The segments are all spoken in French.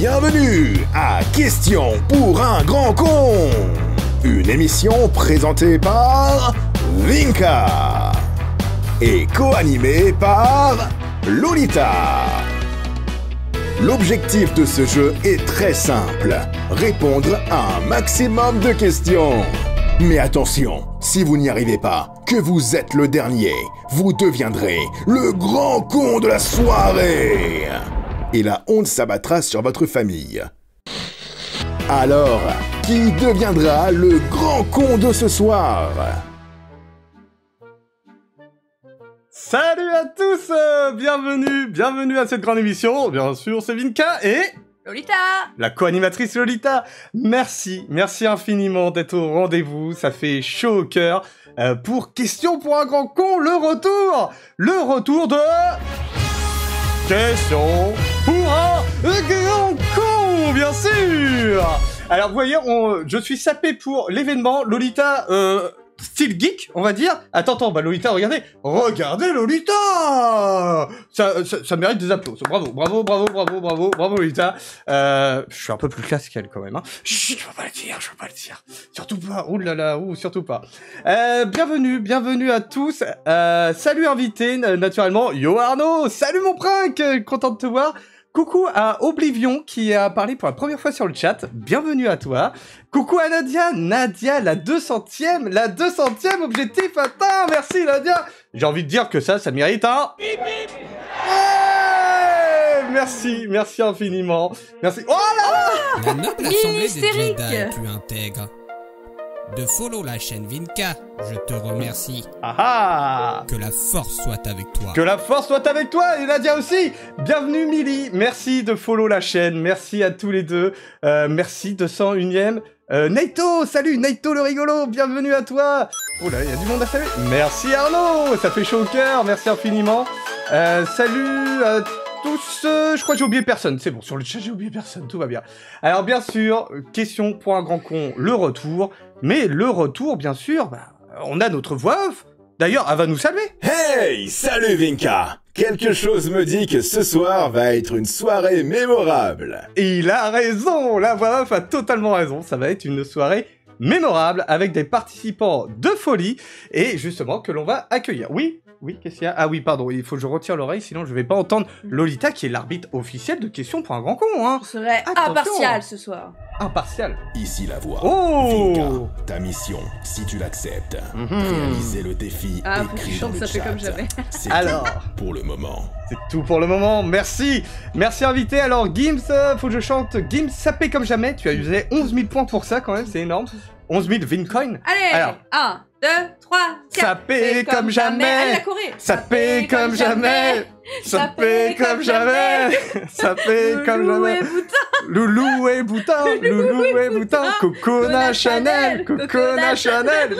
Bienvenue à Question pour un grand con, une émission présentée par Vinka et co-animée par Lolita. L'objectif de ce jeu est très simple, répondre à un maximum de questions. Mais attention, si vous n'y arrivez pas, que vous êtes le dernier, vous deviendrez le grand con de la soirée. Et la honte s'abattra sur votre famille. Alors, qui deviendra le grand con de ce soir? Salut à tous, bienvenue à cette grande émission. Bien sûr, c'est Vinka et... Lolita, la co-animatrice Lolita. Merci infiniment d'être au rendez-vous, ça fait chaud au cœur. Pour Question pour un grand con, le retour de... Question pour un grand con, bien sûr. Alors vous voyez, je suis sapé pour l'événement. Lolita, style geek, on va dire. Attends, bah Lolita, regardez Lolita. Ça mérite des applaudissements. Bravo Lolita. Je suis un peu plus classe qu'elle quand même. Hein. Chut, je peux pas le dire. Surtout pas. Surtout pas. Bienvenue à tous. Salut invité, naturellement. Yo Arnaud, salut mon prank, content de te voir. Coucou à Oblivion qui a parlé pour la première fois sur le chat, bienvenue à toi. Coucou à Nadia, la 200e objectif atteint, merci Nadia. J'ai envie de dire que ça mérite un... Ouais, merci infiniment. Merci. Oh là là. La noble assemblée des Jedi plus intègre. De follow la chaîne Vinka, je te remercie. Ah. Que la force soit avec toi. Que la force soit avec toi, et Nadia aussi. Bienvenue Milly, merci de follow la chaîne, merci à tous les deux. Merci 201ème. Naito, salut Naito le rigolo, bienvenue à toi. Oh là, il y a du monde à saluer. Merci Arnaud, ça fait chaud au cœur, merci infiniment. Salut à tous, je crois que j'ai oublié personne, c'est bon, sur le chat j'ai oublié personne, tout va bien. Alors bien sûr, question pour un grand con, le retour. Mais le retour, bien sûr, on a notre voix off. D'ailleurs, elle va nous saluer. Hey, salut Vinka. Quelque chose me dit que ce soir va être une soirée mémorable. Et il a raison, la voix off a totalement raison. Ça va être une soirée mémorable avec des participants de folie et justement que l'on va accueillir. Oui, qu'est-ce qu'il y a? Ah oui, pardon, il faut que je retire l'oreille, sinon je vais pas entendre Lolita qui est l'arbitre officiel de Questions pour un grand con, hein. Je serai impartial ce soir. Impartial. Ici la voix. Oh. Vinka, ta mission, si tu l'acceptes, réaliser le défi écrit dans le ça chat. fait comme jamais. C'est alors tout pour le moment. C'est tout pour le moment, merci invité. Alors Gims, faut que je chante Gims sapé comme jamais. Tu as usé 11 000 points pour ça quand même, c'est énorme. 11 000 Vincoin. Allez, alors, 1, 2, 3, 4. Sapé comme jamais. Allez, la Corée. Sapé comme jamais. Sapé comme jamais. Sapé comme jamais. Loulou et boutin. Cocona Chanel.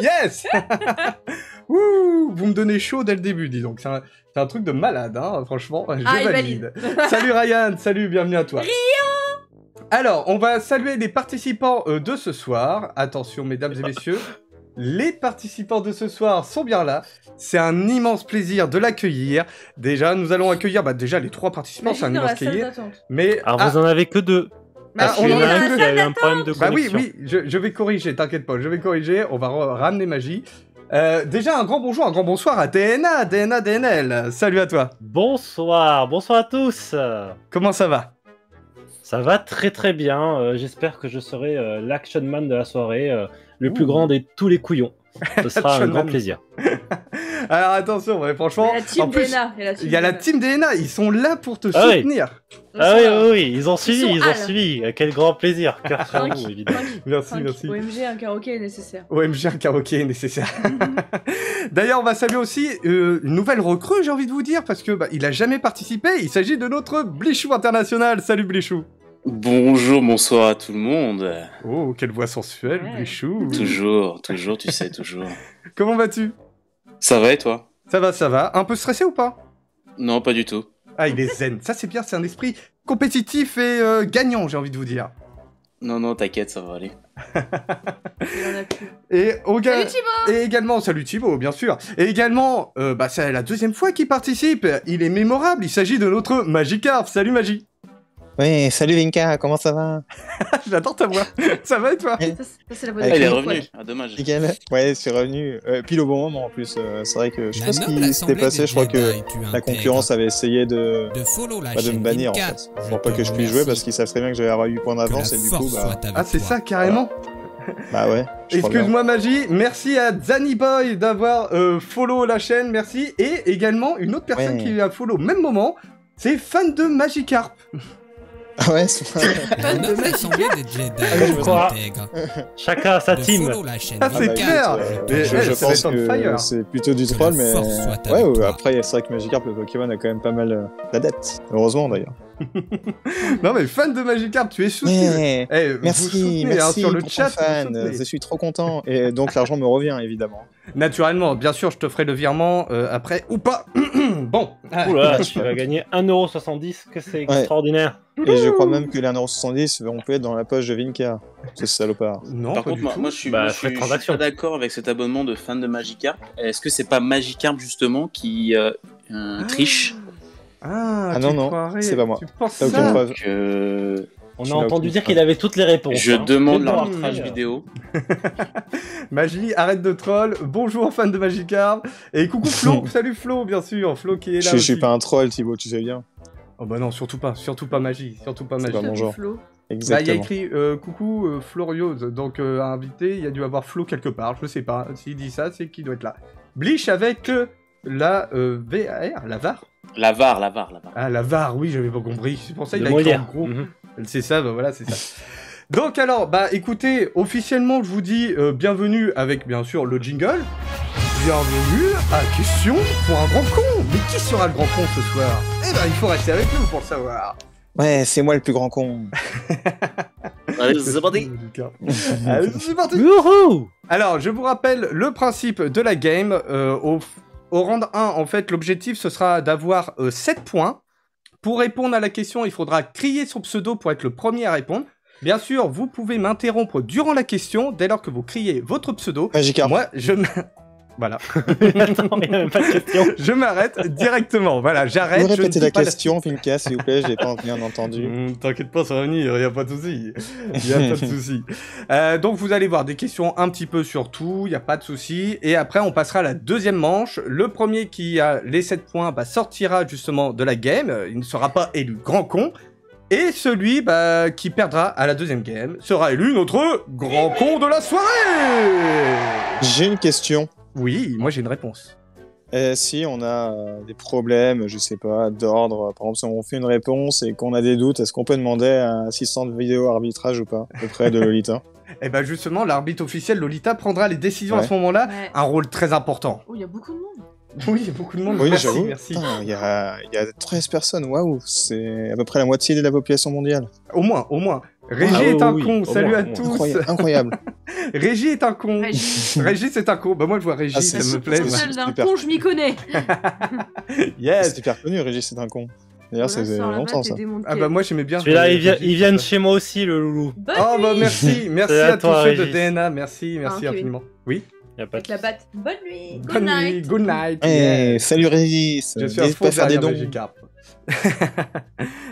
Yes. Ouh, vous me donnez chaud dès le début, dis donc. C'est un truc de malade, hein, franchement. Je valide. Salut Ryan, salut, bienvenue à toi. Alors, on va saluer les participants de ce soir. Attention, mesdames et messieurs. Les participants de ce soir sont bien là. C'est un immense plaisir de l'accueillir. Déjà, nous allons accueillir déjà les 3 participants. C'est un immense plaisir. Mais alors, vous en avez que 2. On en a a un qui a eu un problème de connexion. Oui, je vais corriger, t'inquiète pas. Je vais corriger, on va ramener Magie. Déjà, un grand bonjour, un grand bonsoir à DNL. Salut à toi. Bonsoir à tous. Comment ça va? Ça va très très bien. J'espère que je serai l'action man de la soirée, le plus grand de tous les couillons. Ce sera un grand plaisir. Alors attention, franchement, la team DNA, il y a la team DNA, ils sont là pour te soutenir. Oui, ils ont suivi. Quel grand plaisir. Cœur sur vous, évidemment. Merci. OMG, un karaoké est nécessaire. D'ailleurs, on va saluer aussi une nouvelle recrue, j'ai envie de vous dire, parce que il a jamais participé. Il s'agit de notre Blichou international. Salut Blichou. Bonjour, bonsoir à tout le monde. Oh, quelle voix sensuelle, Blichou. Toujours, tu sais, toujours. Comment vas-tu? Ça va et toi? Ça va. Un peu stressé ou pas? Non, pas du tout. Ah, il est zen. Ça, c'est bien, c'est un esprit compétitif et gagnant, j'ai envie de vous dire. Non, t'inquiète, ça va aller. Salut Thibaut. Et également, salut Thibaut, bien sûr. Et également, c'est la 2e fois qu'il participe. Il est mémorable, il s'agit de notre Magikarp. Salut Magie. Ouais, salut Vinka, comment ça va? J'adore ta voix. Ça va et toi? Ça, c'est la bonne Ah, il est idée. revenu. Ah, dommage. Nickel. Ouais, je suis revenu pile au bon moment en plus. C'est vrai que je sais La pas ce noble qui s'était assemblée passé, des je crois que Jedi, tu la intègres. concurrence avait essayé de follow la me chaîne bannir en Vinka. fait. Pour pas que je puisse jouer parce qu'ils savent très bien que j'avais 8 points d'avance et du coup, bah Ah, c'est ça, carrément. ouais. je crois bien. Excuse-moi Magie, merci à Zanny Boy d'avoir follow la chaîne, merci. Et également une autre personne Ouais. qui a follow au même moment, c'est fan de Magikarp. Ah ouais, c'est vrai. La noble assemblée des Jedi, je tu crois. intègres. Chacun a sa De team. follow la chaîne Ah, c'est Vinka. clair. Mais, Je, ouais, je ça va pense être on fire. que c'est plutôt du Que troll, la mais force soit avec ouais, toi. après c'est vrai que Magikarp, le Pokémon a quand même pas mal d'adeptes. Heureusement d'ailleurs. Non mais fan de Magikarp, tu es soutenu. Ouais. Eh, vous Merci, soutenez, hein, merci sur le pour chat. ton fan. vous soutenez. Je suis trop content et donc l'argent me revient évidemment. Naturellement, bien sûr, je te ferai le virement après ou pas. Bon. Ah. Oula, tu vas gagner 1,70€, que c'est extraordinaire. Et je crois même que les 1,70€ on peut être dans la poche de Vinka. C'est ce salopard. Non, Par pas contre, du tout. moi, je suis, Bah, moi, je frais suis- de je suis transaction. pas d'accord avec cet abonnement de fan de Magikarp. Est-ce que c'est pas Magikarp justement qui triche? Ah, Ah tu non, non, croirais- c'est pas moi. Tu penses T'as aucune ça preuve. Que On Tu a n'as entendu aucune dire qu'il avait toutes les réponses. je hein. demande Dès le l'arbitrage départ. vidéo. Magie, arrête de troll. Bonjour, fan de Magikarp. Et coucou Flo. Salut Flo, bien sûr. Flo qui est là. Je suis aussi. pas un troll, Thibaut, tu sais bien. Oh bah non, surtout pas Magie. Surtout pas C'est Magie. pas mon genre. Flo. Là, il y a Exactement. écrit coucou Floriose, donc à inviter, il y a dû avoir Flo quelque part, je sais pas. S'il dit ça, c'est qu'il doit être là. Bleach avec la VAR, la VAR. La VAR. Ah, la VAR, oui, j'avais pas compris. C'est pour ça qu'il De a écrit en Molière. gros. Mhm. C'est ça, bah voilà, c'est ça. Donc alors, bah écoutez, officiellement, je vous dis bienvenue avec bien sûr le jingle. Bienvenue à Question pour un grand con. Mais qui sera le grand con ce soir? Eh ben, il faut rester avec nous pour le savoir. Ouais, c'est moi le plus grand con. Allez, c'est parti. Allez, c'est parti. Youhou! Alors, je vous rappelle le principe de la game. Au round 1, en fait, l'objectif, ce sera d'avoir 7 points. Pour répondre à la question, il faudra crier son pseudo pour être le premier à répondre. Bien sûr, vous pouvez m'interrompre durant la question, dès lors que vous criez votre pseudo. Magikarp. Moi, je me... Voilà. Attends, il n'y a même pas de question. Je m'arrête directement. Voilà, j'arrête. Vous je ne répétez dis la pas question, Vinka, s'il vous plaît, j'ai pas bien entendu. T'inquiète pas, ça va venir, y a pas de souci. Y a pas de souci. Donc vous allez voir des questions un petit peu sur tout, y a pas de souci. Et après, on passera à la deuxième manche. Le premier qui a les 7 points sortira justement de la game. Il ne sera pas élu grand con. Et celui qui perdra à la deuxième game sera élu notre grand con de la soirée. J'ai une question. Oui, moi j'ai une réponse. Si on a des problèmes, je sais pas, d'ordre, par exemple, si on fait une réponse et qu'on a des doutes, est-ce qu'on peut demander un assistant de vidéo arbitrage ou pas, auprès de Lolita? Et ben justement, l'arbitre officiel Lolita prendra les décisions à Ouais. ce moment-là. Ouais. Un rôle très important. Oh, il y a beaucoup de monde. Oui, il y a beaucoup de monde. Oui, merci, j'avoue. merci. Putain, il y a 13 personnes, waouh, c'est à peu près la moitié de la population mondiale. Au moins, au moins. Régie Ah est un oui, con, au salut moins, à au moins. tous. Incroyable. Régie est un con. Régis. Régis c'est un con. Bah moi je vois Régis, Ah, ça c'est me plaît. Tout moi. seul d'un super. con, je m'y connais. Yes. C'est hyper connu, Régis, c'est un con. D'ailleurs, Voilà, c'est sors la longtemps batte ça. et démonte Ah bah moi j'aimais bien. Celui-là, Régis. il vient de chez moi aussi, le loulou. Bonne Oh bah nuit. merci, merci C'est à à tous toi, ceux de Régis. DNA, merci Kevin. infiniment. Oui. Y a pas Avec de... la batte. Bonne nuit. Good Bonne nuit, night. good night. Hey, yes. salut Régis. Je suis à N'hésite fond pas à faire des derrière dons. Magikarp.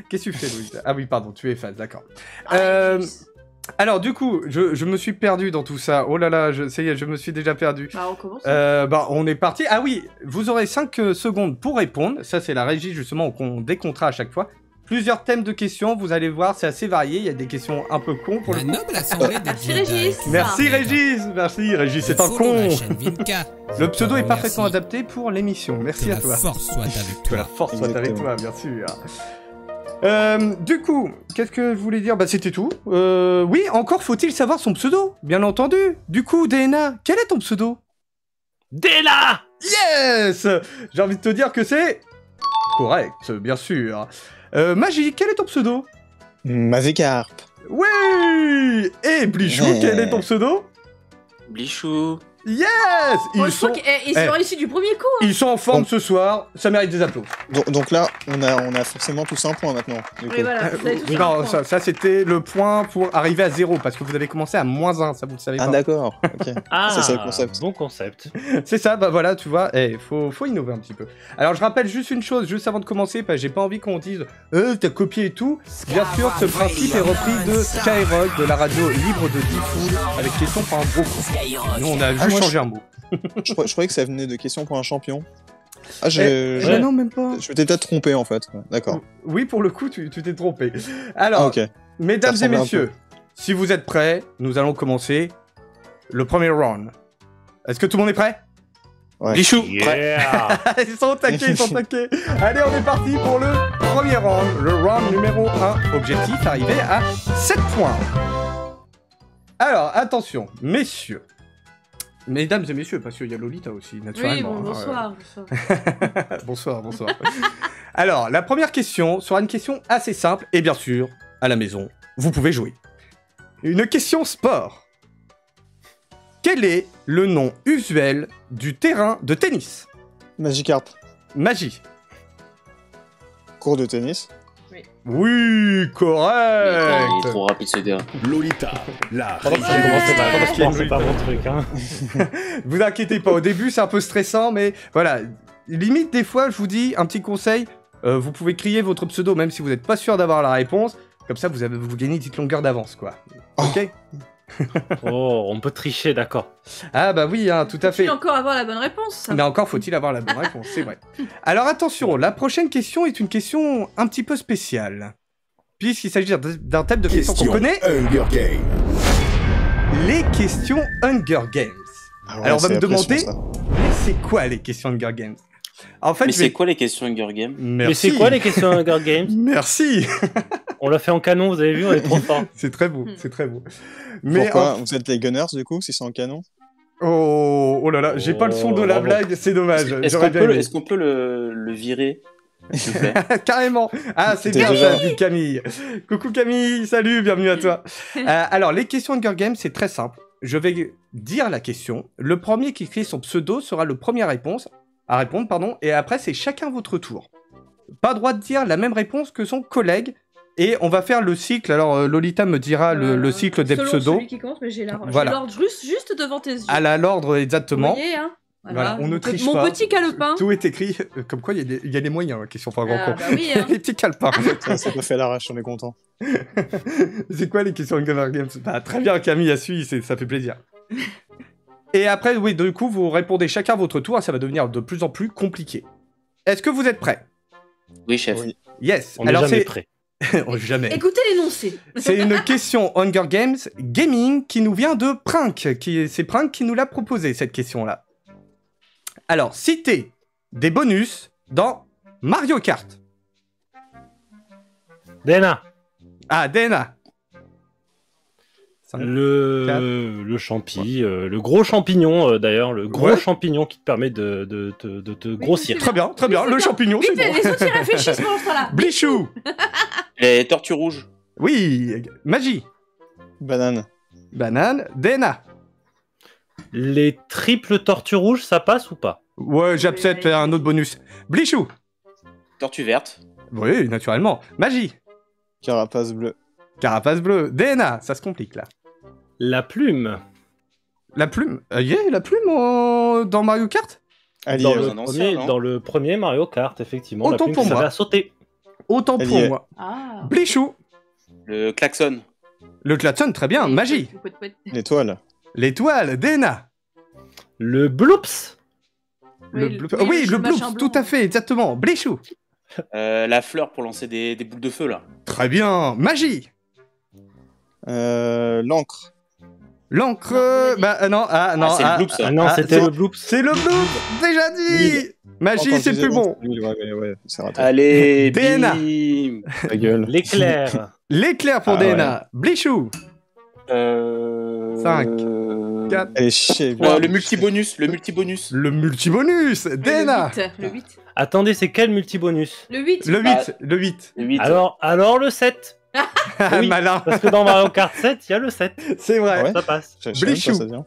Qu'est-ce que tu fais, Louis? Ah oui, pardon, tu es fan, d'accord. Ah, Régis. Alors du coup, je me suis perdu dans tout ça. Oh là là, ça y est, je me suis déjà perdu. Bah, on commence. On est parti. Ah oui, vous aurez 5 secondes pour répondre. Ça, c'est la régie, justement, qu'on décomptera à chaque fois. Plusieurs thèmes de questions, vous allez voir, c'est assez varié. Il y a des questions un peu cons pour le La coup. noble assemblée des Merci, Jedi, Régis. tu Merci intègres. Régis, merci Régis, c'est De un follow con. la chaîne Vinka. Je Le pseudo te est parfaitement remercie. adapté pour l'émission. Merci Que à la toi. force soit avec Que la toi. force soit avec Exactement. toi, bien sûr. Du coup, qu'est-ce que je voulais dire? Bah c'était tout. Oui, encore faut-il savoir son pseudo, bien entendu. Du coup, DNA, quel est ton pseudo? Della! Yes! J'ai envie de te dire que c'est... correct, bien sûr. Magie, quel est ton pseudo? Magikarp. Oui! Et Blichou, Ouais. quel est ton pseudo? Blichou. Yes! Ils sont réussis du premier coup. Ils sont en forme ce soir, ça mérite des applaudissements. Donc là, on a forcément tous un point maintenant. Du coup. Oui, voilà. Vous avez tous un Non, point. ça c'était le point pour arriver à 0, parce que vous avez commencé à -1, ça vous le savez Ah pas. d'accord. Ok. Ah, Ça, c'est le concept. bon concept. C'est ça, bah voilà, tu vois, faut innover un petit peu. Alors je rappelle juste une chose, juste avant de commencer, parce que j'ai pas envie qu'on dise t'as copié et tout. Bien sûr, ce principe est repris de Skyrock, de la radio libre de Diffoul, avec question pour un gros con. Nous on a juste moi, changé un mot. Je croyais que ça venait de questions pour un champion. Ah, Mais non, même pas. je m'étais peut-être trompé en fait. D'accord. Oui, pour le coup, tu t'es trompé. Alors, Ah, ok. mesdames et ressemble un messieurs, si vous êtes prêts, nous allons commencer le premier round. Est-ce que tout le monde est prêt? Ouais. Bichou, prêt. Yeah. Ils sont taqués, ils sont taqués. Allez, on est parti pour le premier round. Le round numéro 1. Objectif, arriver à 7 points. Alors, attention, messieurs. Mesdames et messieurs, parce qu'il y a Lolita aussi, Oui, naturellement. bon, bonsoir. Bonsoir, bonsoir. Alors, la première question sera une question assez simple, et bien sûr, à la maison, vous pouvez jouer. Une question sport. Quel est le nom usuel du terrain de tennis? Magikarp. Magie. Cours de tennis. Oui, correct. Il est trop rapide ce gars. Lolita, la Ça commençait mal. Franchement, c'est pas mon truc. Hein. Vous inquiétez pas, au début c'est un peu stressant, mais voilà. Limite, des fois, je vous dis un petit conseil, vous pouvez crier votre pseudo même si vous n'êtes pas sûr d'avoir la réponse. Comme ça, vous gagnez une petite longueur d'avance, quoi. Ok? Oh, on peut tricher, d'accord. Ah bah oui, hein, tout à fait. Faut-il encore avoir la bonne réponse? Mais encore faut-il avoir la bonne réponse, c'est vrai. Alors attention, la prochaine question est une question un petit peu spéciale. Puisqu'il s'agit d'un thème de questions qu'on question connaît, Hunger Game. les questions Hunger Games. Ah ouais, Alors on va c'est me la pression, demander, ça. mais c'est quoi les questions Hunger Games? En fait, Mais je vais... c'est quoi les questions Hunger Games? Merci. Mais c'est quoi les questions Hunger Games? Merci. On l'a fait en canon, vous avez vu, on est trop fort. C'est très beau, c'est très beau. Mais Pourquoi Vous êtes les Gunners du coup, si c'est en canon? oh là là, j'ai pas le son de la bravo. blague, c'est dommage. Est-ce J'aurais qu'on bien peut, aimé. est-ce qu'on peut le virer, s'il vous plaît? Carrément. Ah, c'est C'était bien déjà- ça, dit Camille. Coucou Camille, salut, bienvenue à toi. Alors, les questions Hunger Games, c'est très simple. Je vais dire la question. Le premier qui écrit son pseudo sera le premier à répondre, pardon. Et après, c'est chacun votre tour. Pas droit de dire la même réponse que son collègue. Et on va faire le cycle. Alors, Lolita me dira le cycle des selon pseudos. Celui qui compte, mais j'ai Voilà. l'ordre juste devant tes yeux. À l'ordre exactement. Vous voyez, hein? Voilà, on ne triche Mon pas. petit calepin. Tout est écrit. Comme quoi, il y a les moyens, question pour un grand Ah, con. bah oui, hein. Les petits calepins. Ça peut faire l'arrache, on est content. C'est quoi les questions Hunger Games? Bah, très bien, Camille a suivi, ça fait plaisir. Et après, oui, du coup, vous répondez chacun à votre tour, ça va devenir de plus en plus compliqué. Est-ce que vous êtes prêts? Oui, chef. Oui. Yes. On est Alors jamais c'est prêt. Oh, jamais. Écoutez l'énoncé. C'est une question Hunger Games Gaming qui nous vient de Prank. C'est Prank qui nous l'a proposé cette question-là. Alors, citez des bonus dans Mario Kart. Dana, Ah, Dana. le champi, le gros champignon d'ailleurs, le gros Ouais. champignon qui te permet de te grossir. c'est Très bien, très bien. Oui, c'est Le bien. champignon, c'est Vite, bon. les autres ils réfléchissent pendant ce temps-là. Blichou. Les tortues rouges. Oui. Magie. Banane. Banane. Dana. Les triples tortues rouges, ça passe ou pas? Ouais, j'accepte un autre bonus. Blichou. Tortue verte. Oui, naturellement. Magie. Carapace bleue. Carapace bleue. DNA. Ça se complique là. La plume. La plume. La plume dans Mario Kart. Allier. Dans dans le, un ancien, premier, non dans le premier Mario Kart, effectivement. Autant la plume pour qui moi. servait à sauter. Autant Elle pour y est. moi. Ah. Blichou. Le klaxon. Le klaxon, très bien. Magie. L'étoile. L'étoile. DNA. Le bloops. Le bloops, tout à fait, exactement. Blichou. La fleur pour lancer des boules de feu, là. Très bien. Magie. L'encre. L'encre. Non, c'est le bloop, ça. Ah non, Ah, c'était c'est- le bloops. C'est le bloop. Déjà dit. Magie, Encore c'est plus plus bon. Ouais, c'est raté. Allez, DNA. bim. Ta gueule. L'éclair. L'éclair pour Ah, DNA. Blichou. 5, 4. Allez, chier. Le multibonus. Le multibonus. Le multibonus. DNA. Le 8. Attendez, c'est quel multibonus? Le 8. Le 8. Le 8. Le 8. Alors le 7. Oui. Malin. Parce que dans Mario Kart 7, il y a le 7. C'est vrai. Ouais. Ça passe. Je sais même pas, Blichou. ça vient.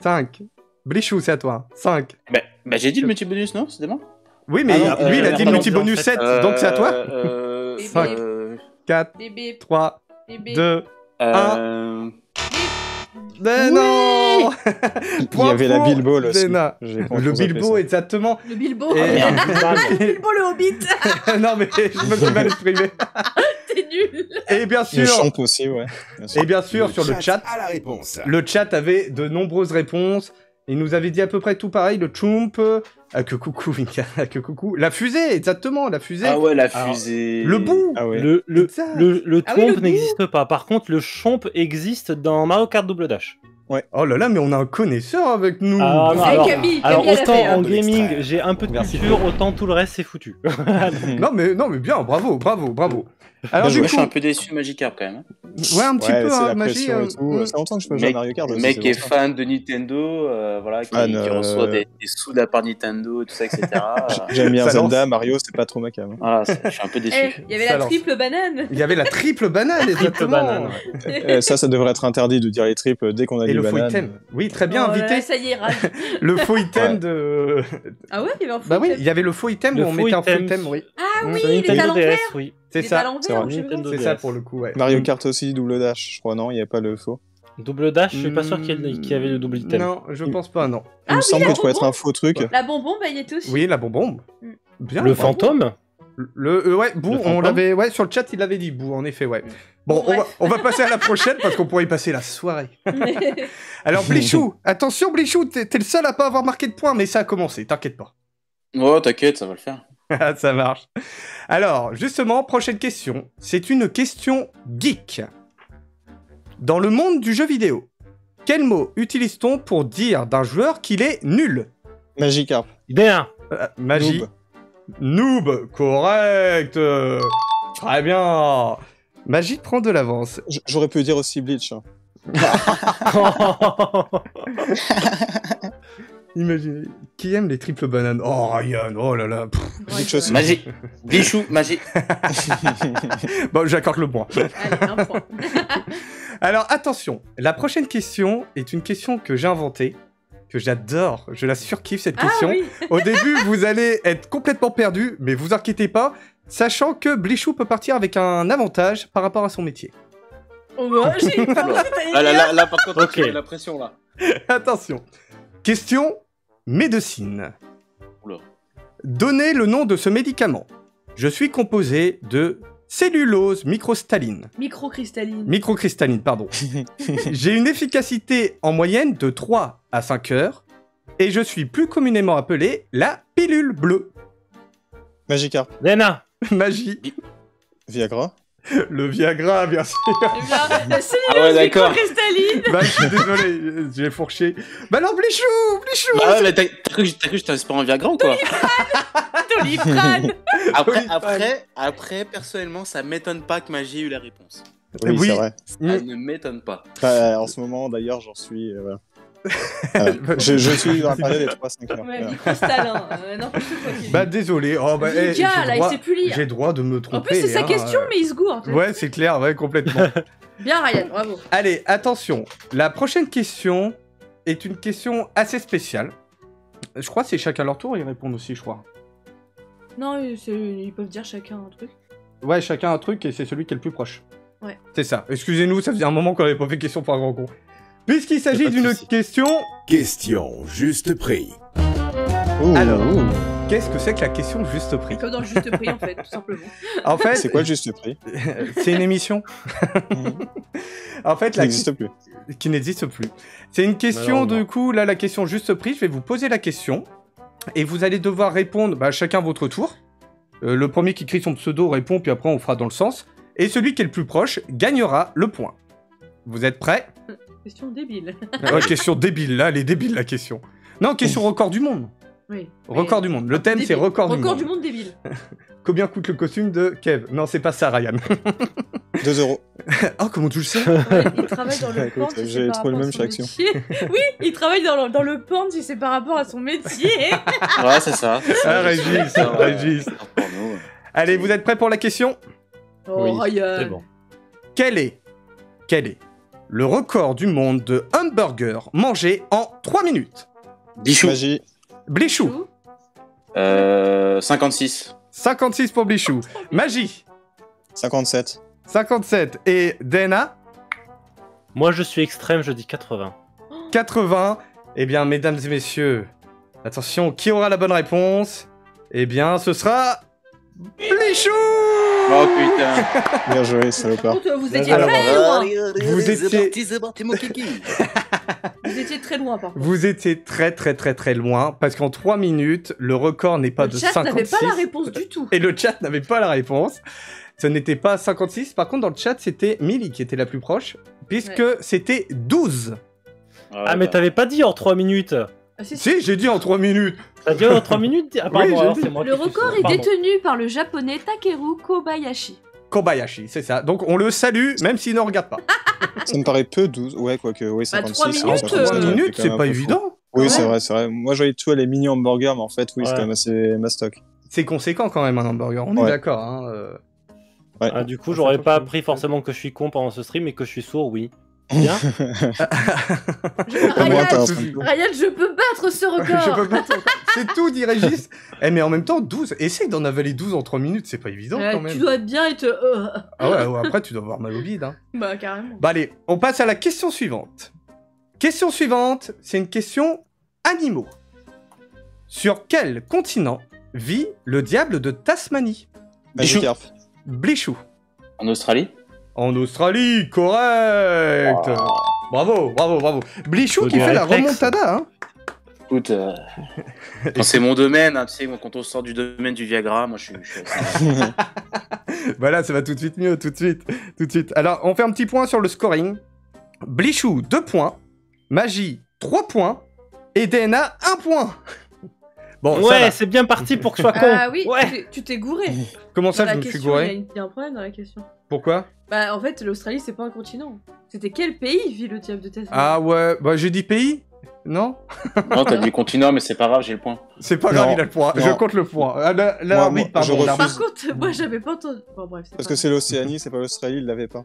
5. Blichou, c'est à toi. 5. Bah, j'ai dit le multi-bonus, non? C'était bon? Oui, mais Ah non, lui, il a dit le pardon, multi-bonus en fait. 7, donc c'est à toi. Cinq. 4, Bébé, 3, bébé. 2... Euh... Mais Oui. non. Il y avait la Bilbo aussi. Zena. J'ai pas Le entendu Bilbo, ça. exactement. Le Bilbo. Et- Le Bilbo le Hobbit. Non, mais je me suis mal exprimé. T'es nul. Et bien Le sûr, champ aussi, ouais. Bien sûr. et bien sûr, sur le chat, a la réponse. le chat avait de nombreuses réponses. Il nous avait dit à peu près tout pareil, le chump, que coucou, Vinka, que coucou. La fusée, exactement, la fusée. Ah ouais, la Alors, fusée. Le bout. Ah ouais. Le Exact. Tromp Ah oui, le bout. n'existe pas. Par contre, le Chomp existe dans Mario Kart Double Dash. Oh là là, mais on a un connaisseur avec nous. Ah, non, Eh, alors, Camille, alors Camille, elle a autant fait, hein. en de gaming, l'extrait. j'ai un peu de Merci. culture, autant tout le reste, c'est foutu. Non mais bien, bravo. Alors Moi, du je suis coup, un peu déçu de Magikarp quand même. hein. ouais, un petit Ouais, peu, c'est hein, la Magie. pression et tout. Ça fait longtemps que je peux jouer à Mario Kart. Le aussi, mec c'est qui est pour ça. fan de Nintendo, voilà, qui Ah, reçoit des sous de la part de Nintendo, tout ça, etc. J'aime bien Ça lance. Zelda, Mario, c'est pas trop ma cam. Voilà, je suis un peu déçu. Eh, il y avait Ça la lance. triple banane. Il y avait la triple banane, exactement. banane, Ça devrait être interdit de dire les triples dès qu'on a Et dit le faux banane. item. Oui, très bien Oh là invité. là, ça y est, rage. Le faux item Ouais. de. Ah ouais, il y avait un fou. Bah oui, il y avait le faux item Le où on faux mettait un faux item. item, oui. Ah Mm. oui, Sur il était à Nintendo l'envers. DS, oui. C'est Il était à ça. l'envers, C'est vrai. je sais pas comment. Nintendo C'est ça DS. pour le coup, ouais. Mario Kart aussi, double dash, je crois, non, il n'y a pas le faux. Double Dash, je suis pas sûr qu'il y avait le double item. Non, je pense pas, non. Il me oui, semble la que tu pourrais être bonbon. un faux truc. La bonbon, bah il y était aussi. Oui, la bonbon. Mm. Bien. Le bravo. fantôme Ouais, Bou, Le on fantôme l'avait. Ouais, sur le chat, il l'avait dit, Bou, en effet, ouais. Bon, Bref. on va passer à la prochaine parce qu'on pourrait y passer la soirée. Alors, Blichou, attention, Blichou, t'es le seul à pas avoir marqué de points, mais ça a commencé, t'inquiète pas. Oh, t'inquiète, ça va le faire. Ah, ça marche. Alors, justement, prochaine question. C'est une question geek. Dans le monde du jeu vidéo, quel mot utilise-t-on pour dire d'un joueur qu'il est nul? Magikarp. Bien. Magie. Noob, correct. Très bien. Magie prend de l'avance. J'aurais pu dire aussi Bleach. hein. Imaginez. Qui aime les triples bananes? Oh, Ryan, oh là là. Pff. Bleach aussi. Magie. Bichou, magie. Bon, j'accorde le point. Allez, un point. Alors, attention. La prochaine question est une question que j'ai inventée, que j'adore. Je la surkiffe, cette Ah question. oui. Au début, vous allez être complètement perdu, mais vous inquiétez pas, sachant que Blichou peut partir avec un avantage par rapport à son métier. Oh, bah, j'ai pas pensé, Ah, là, par contre, Ok. tu mets la pression là. Attention. Question médecine. Oula. Donnez le nom de ce médicament. Je suis composé de cellulose microcristalline. Microcristalline. Pardon. J'ai une efficacité en moyenne de 3 à 5 heures et je suis plus communément appelé la pilule bleue. Magikarp. Lena. Magie. Viagra. Le Viagra, bien sûr. Eh bien, la cellulose Ah ouais, d'accord. microcristalline. Bah, je suis désolé, j'ai fourché. Bah non, Blichou. Bah ouais, mais t'as cru que j'étais pas en Viagra ou quoi? Doliprane. Après, personnellement, ça m'étonne pas que Magie ait eu la réponse. Oui, Oui. c'est vrai. Ça ne m'étonne pas. En ce moment, d'ailleurs, j'en suis. Voilà. Je suis dans la période des 3-5 heures. Ouais, Voilà. microstallin. N'importe quoi. Bah désolé. Oh, bah, Il j'ai gars, là, il droit- sait plus lire. J'ai droit de me tromper. En plus, c'est sa hein, question, mais il se gourde. Ouais, c'est clair, ouais, complètement. Bien, Ryan, bravo. Allez, attention. La prochaine question est une question assez spéciale. Je crois que c'est chacun leur tour, ils répondent aussi, je crois. Non, ils peuvent dire chacun un truc. Ouais, chacun un truc et c'est celui qui est le plus proche. Ouais. C'est ça. Excusez-nous, ça faisait un moment qu'on n'avait pas fait question pour un grand con. Puisqu'il s'agit pas de d'une souci. question, Question juste prix. Ouh, Alors. ouh. qu'est-ce que c'est que la question juste prix? Comme dans le juste prix, en fait, tout simplement. En fait, C'est quoi le juste prix? c'est une émission. En fait, Ça n'existe plus. qui n'existe plus. C'est une question, Malheureusement. du coup, là, la question juste prix, je vais vous poser la question, et vous allez devoir répondre, bah, chacun votre tour. Le premier qui crie son pseudo répond, puis après on fera dans le sens. Et celui qui est le plus proche gagnera le point. Vous êtes prêts? Question débile. Ouais, question débile, là, elle est débile, la question. Non, question record du monde. Oui. Record du monde. Le thème, c'est Débile. record du Record monde. du monde débile. Combien coûte le costume de Kev? Non, c'est pas ça, Ryan. 2 euros. Oh, comment tu le sais? Ouais, il travaille dans le Écoute, porn, si j'ai c'est par trouvé le rapport même à son chez Action. métier. Oui, il travaille dans le porn si c'est par rapport à son métier. Ouais, c'est ça. Ah, Régis, Régis. Pour nous. Allez, vous êtes prêts pour la question? Oh, Oui, Ryan. C'est bon. Quelle est le record du monde de hamburger mangé en 3 minutes? Bichou. Magie. Blichou. 56. 56 pour Blichou. Magie. 57. 57. Et Dana. Moi, je suis extrême, je dis 80. 80. Eh bien, mesdames et messieurs, attention, qui aura la bonne réponse? Eh bien, ce sera Blichou. Oh putain. Bien joué, Par salopard. contre, vous étiez Alors, très loin. Vous étiez... Vous étiez très loin, par contre. Vous étiez très loin, parce qu'en 3 minutes, le record n'est pas Le de chat 56. n'avait pas la réponse du tout. Et le chat n'avait pas la réponse. Ce n'était pas 56. Par contre, dans le chat, c'était Millie qui était la plus proche, puisque c'était 12. Ah, mais t'avais pas dit en 3 minutes. Ah, si, Si, j'ai dit en 3 minutes. T'as dit en 3 minutes? Ah, pardon, Oui, j'ai alors dit. c'est moi Le qui suis record sourd, est pardon. détenu par le japonais Takeru Kobayashi. Kobayashi, c'est ça. Donc on le salue, même s'il ne regarde pas. Ça me paraît peu 12. Ouais, quoique, oui, Bah, 56. 3 ouais, minutes, 57, 3 euh, minutes, quand c'est même pas un peu évident. fou. Oui, Ouais. c'est vrai, c'est vrai. Moi, je voyais tous les mini hamburgers, mais en fait, oui, c'est Ouais. quand même assez mastoc. C'est conséquent quand même un hamburger, on est Ouais. d'accord. Hein, Ouais. Ah, du coup, Ça j'aurais change pas tout. appris forcément que je suis con pendant ce stream et que je suis sourd, oui. Bien. Au moins, t'as un Ryan, truc. Ryan, je peux battre ce Je record. peux pas t'en- C'est tout, dit Régis. Eh, mais en même temps, 12. Essaye d'en avaler 12 en 3 minutes, c'est pas évident quand Tu même. dois bien être... Ah ouais, ouais, après tu dois avoir mal au bide. Hein. Bah, carrément. Bah allez, on passe à la question suivante. Question suivante, c'est une question animaux. Sur quel continent vit le diable de Tasmanie? Magikarp. Blichou. En Australie. En Australie, correct. Bravo, bravo, bravo. Blichou Faut qui des fait la réflexes. remontada, hein. Écoute, quand c'est mon domaine, hein, tu sais, moi, quand on sort du domaine du Viagra, moi je suis Voilà, ça va tout de suite mieux, tout de suite, tout de suite. Alors, on fait un petit point sur le scoring. Blichou, 2 points. Magie, 3 points. Et DNA, 1 point. Bon, ça Ouais, va. c'est bien parti pour que je sois con. Ah oui, Ouais. tu t'es gouré. Comment ça, Dans je la me suis question, gouré? Il y a un problème dans la question. Pourquoi? Bah, en fait, l'Australie, c'est pas un continent. C'était quel pays vit le diable de Tasmanie? Ah ouais, bah j'ai dit pays. Non? Non, t'as dit continent, mais c'est pas grave, j'ai le point. C'est pas grave, Non, il a le point. non. Je compte le point. Ah, l'arbitre, moi, pardon. je refuse. l'arbitre. Par contre, moi, j'avais pas entendu. Bon, bref, c'est Parce pas que c'est l'Océanie, c'est pas l'Australie, il l'avait pas.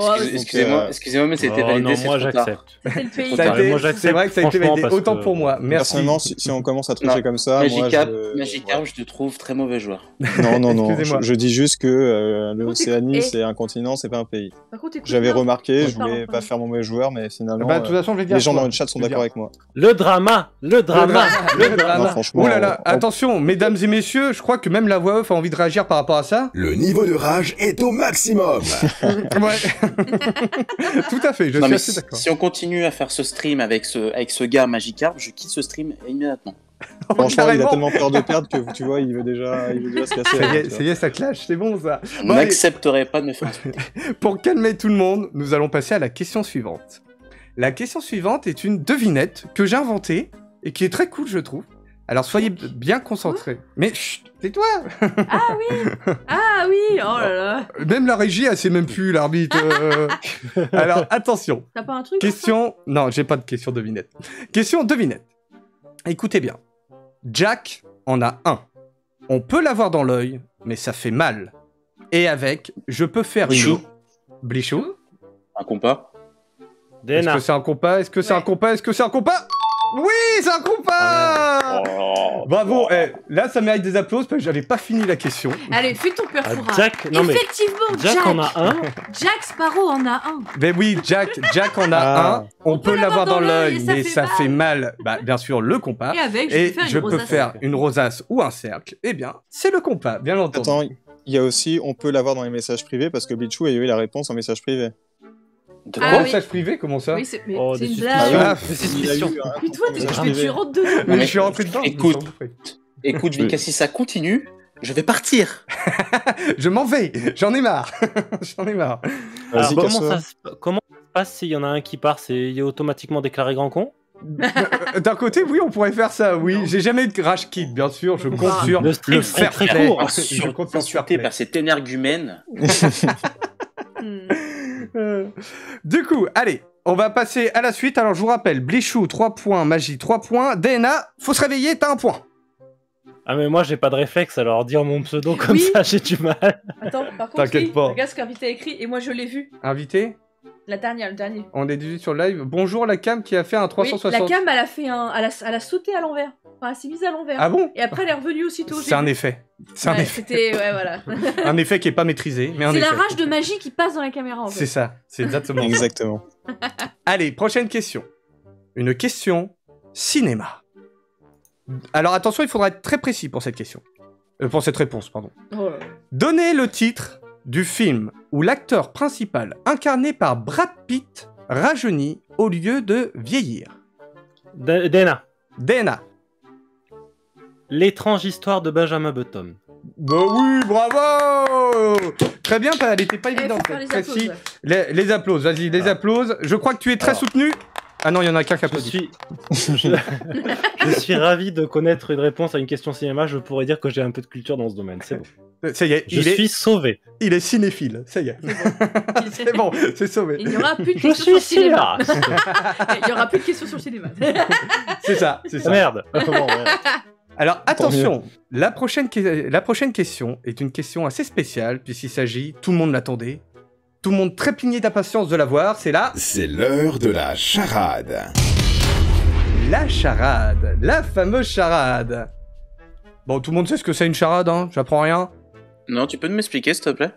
Oh, Excusez-moi, euh, excusez-moi, mais c'était Oh, validé, non, c'est moi trop tard. j'accepte. c'était le pays. Ça a Ouais, été- moi, j'accepte, c'est vrai que ça a été franchement, validé. parce Autant que- pour moi. Merci. Personnellement, si on commence à tricher Non. comme ça, moi, Magikarp, je te trouve très mauvais joueur. Non, non, non. Excusez-moi. Je dis juste que l'Océanie, Et- c'est un continent, c'est pas un pays. Par contre, écoute J'avais bien. remarqué, Ouais. je voulais pas faire mon mauvais joueur, mais finalement, Bah, de toute façon, je vais dire. les gens quoi. dans le chat sont Je vais d'accord dire. avec moi. Le drama, le drama, le drama. Non, franchement, Oh là là, on- attention, mesdames et messieurs, je crois que même la voix off a envie de réagir par rapport à ça. Le niveau de rage est au maximum. Ouais. Tout à fait, je Non, suis mais assez d'accord. si on continue à faire ce stream avec ce gars Magikarp, je quitte ce stream immédiatement. Franchement, il a Carrément. tellement peur de perdre que tu vois, il veut déjà se casser. Ça y tu est, vois. ça y est, ça clash, c'est bon ça. Je Bon, allez, n'accepterai pas de me faire insulter. pour calmer tout le monde, nous allons passer à la question suivante. La question suivante est une devinette que j'ai inventée et qui est très cool, je trouve. Alors soyez bien concentrés. Mais chut, tais-toi. Ah oui, oh là là. Même la régie, elle sait même plus l'arbitre. Alors attention. T'as pas un truc? Question. Non, j'ai pas de question devinette. Question devinette. Écoutez bien. Jack en a un. On peut l'avoir dans l'œil, mais ça fait mal. Et avec, je peux faire Blichou. une. Blichou. Un compas. Est-ce DNA. que c'est un compas? Est-ce que c'est Ouais. un compas? Est-ce que c'est un compas? Oui, c'est un compas! Oh, Bravo. Là, ça mérite des applaudissements parce que j'avais pas fini la question. Allez, fais ton père Ah, Foura. Jack, non mais Effectivement, Jack en a un. Jack Sparrow en a un. Ben oui, Jack en a Ah. un. On peut l'avoir dans l'œil, mais ça mal. fait mal. Bah, bien sûr, le compas. Et avec, Et je je peux peux faire faire une rosace ou un cercle. Eh bien, c'est le compas, bien entendu. Attends, il y a aussi, on peut l'avoir dans les messages privés parce que Bichou a eu la réponse en message privé. De Ah quoi oui. Message privé, comment ça? Oui, c'est mais Oh, c'est des une suspicions. blague. Ah, Des Il a suspicions. eu un Mais toi, message mais tu privé. rentres dedans. mais mais je suis rentré dedans. écoute. je suis rentré. Écoute, Vika, si ça continue, je vais partir. Je m'en vais. J'en ai marre. J'en ai marre. Alors, Vas-y, comment casse-toi. ça se passe s'il y en a un qui part? Il est automatiquement déclaré grand con? D'un côté, oui, on pourrait faire ça. Oui, j'ai jamais eu de crash kit, bien sûr. Je compte Ah. sur Le stream le serait fair très play. court. Je compte sur le fair Insulté play. par cette énergumène. Hmm. Du coup, allez, on va passer à la suite. Alors, je vous rappelle, Blichou, 3 points, Magie, 3 points, DNA, faut se réveiller, t'as un point. Ah mais moi j'ai pas de réflexe, alors dire mon pseudo comme Oui. ça j'ai du mal. Attends, par contre, T'inquiète oui, pas. regarde ce qu'Invité a écrit et moi je l'ai vu. Invité? La dernière, le dernier. On est 18 sur le live. Bonjour la cam qui a fait un Oui, 360. la cam, elle a fait elle a sauté à l'envers. Enfin, elle s'est mise à l'envers. Ah bon? Et après, elle est revenue aussitôt. C'est un effet. C'est un Ouais, effet. c'était... Ouais, voilà. Un effet qui est pas maîtrisé, mais un C'est effet. la rage de magie qui passe dans la caméra, en fait. C'est ça, c'est exactement ça. Exactement. Allez, prochaine question. Une question cinéma. Alors attention, il faudra être très précis pour cette question. Pour cette réponse, pardon. Oh là là. Donnez le titre du film où l'acteur principal, incarné par Brad Pitt, rajeunit au lieu de vieillir. Dana. DNA. L'étrange histoire de Benjamin Button. Bah oui, bravo! Très bien, elle était pas Eh, faut évidente. faire les Précis. applauses. Les applauses, vas-y, les applauses. Je crois que tu es très Alors. soutenu. Ah non, il y en a qu'un qui Je applaudit. je suis ravi de connaître une réponse à une question cinéma. Je pourrais dire que j'ai un peu de culture dans ce domaine. C'est bon. Ça y est, Je suis sauvé. il est cinéphile. Ça y est. C'est bon, c'est sauvé. Il n'y aura plus de Je questions sur le suis cinéma. cinéaste. Il n'y aura plus de questions sur le cinéma. C'est ça, c'est ça. Merde. Bon, ouais. Alors attention, la prochaine question est une question assez spéciale, puisqu'il s'agit, tout le monde l'attendait, tout le monde trépignait d'impatience de la voir, c'est là, C'est l'heure de la charade. la charade, la fameuse charade. Bon, tout le monde sait ce que c'est une charade, hein, j'apprends rien. Non, tu peux m'expliquer, s'il te plaît?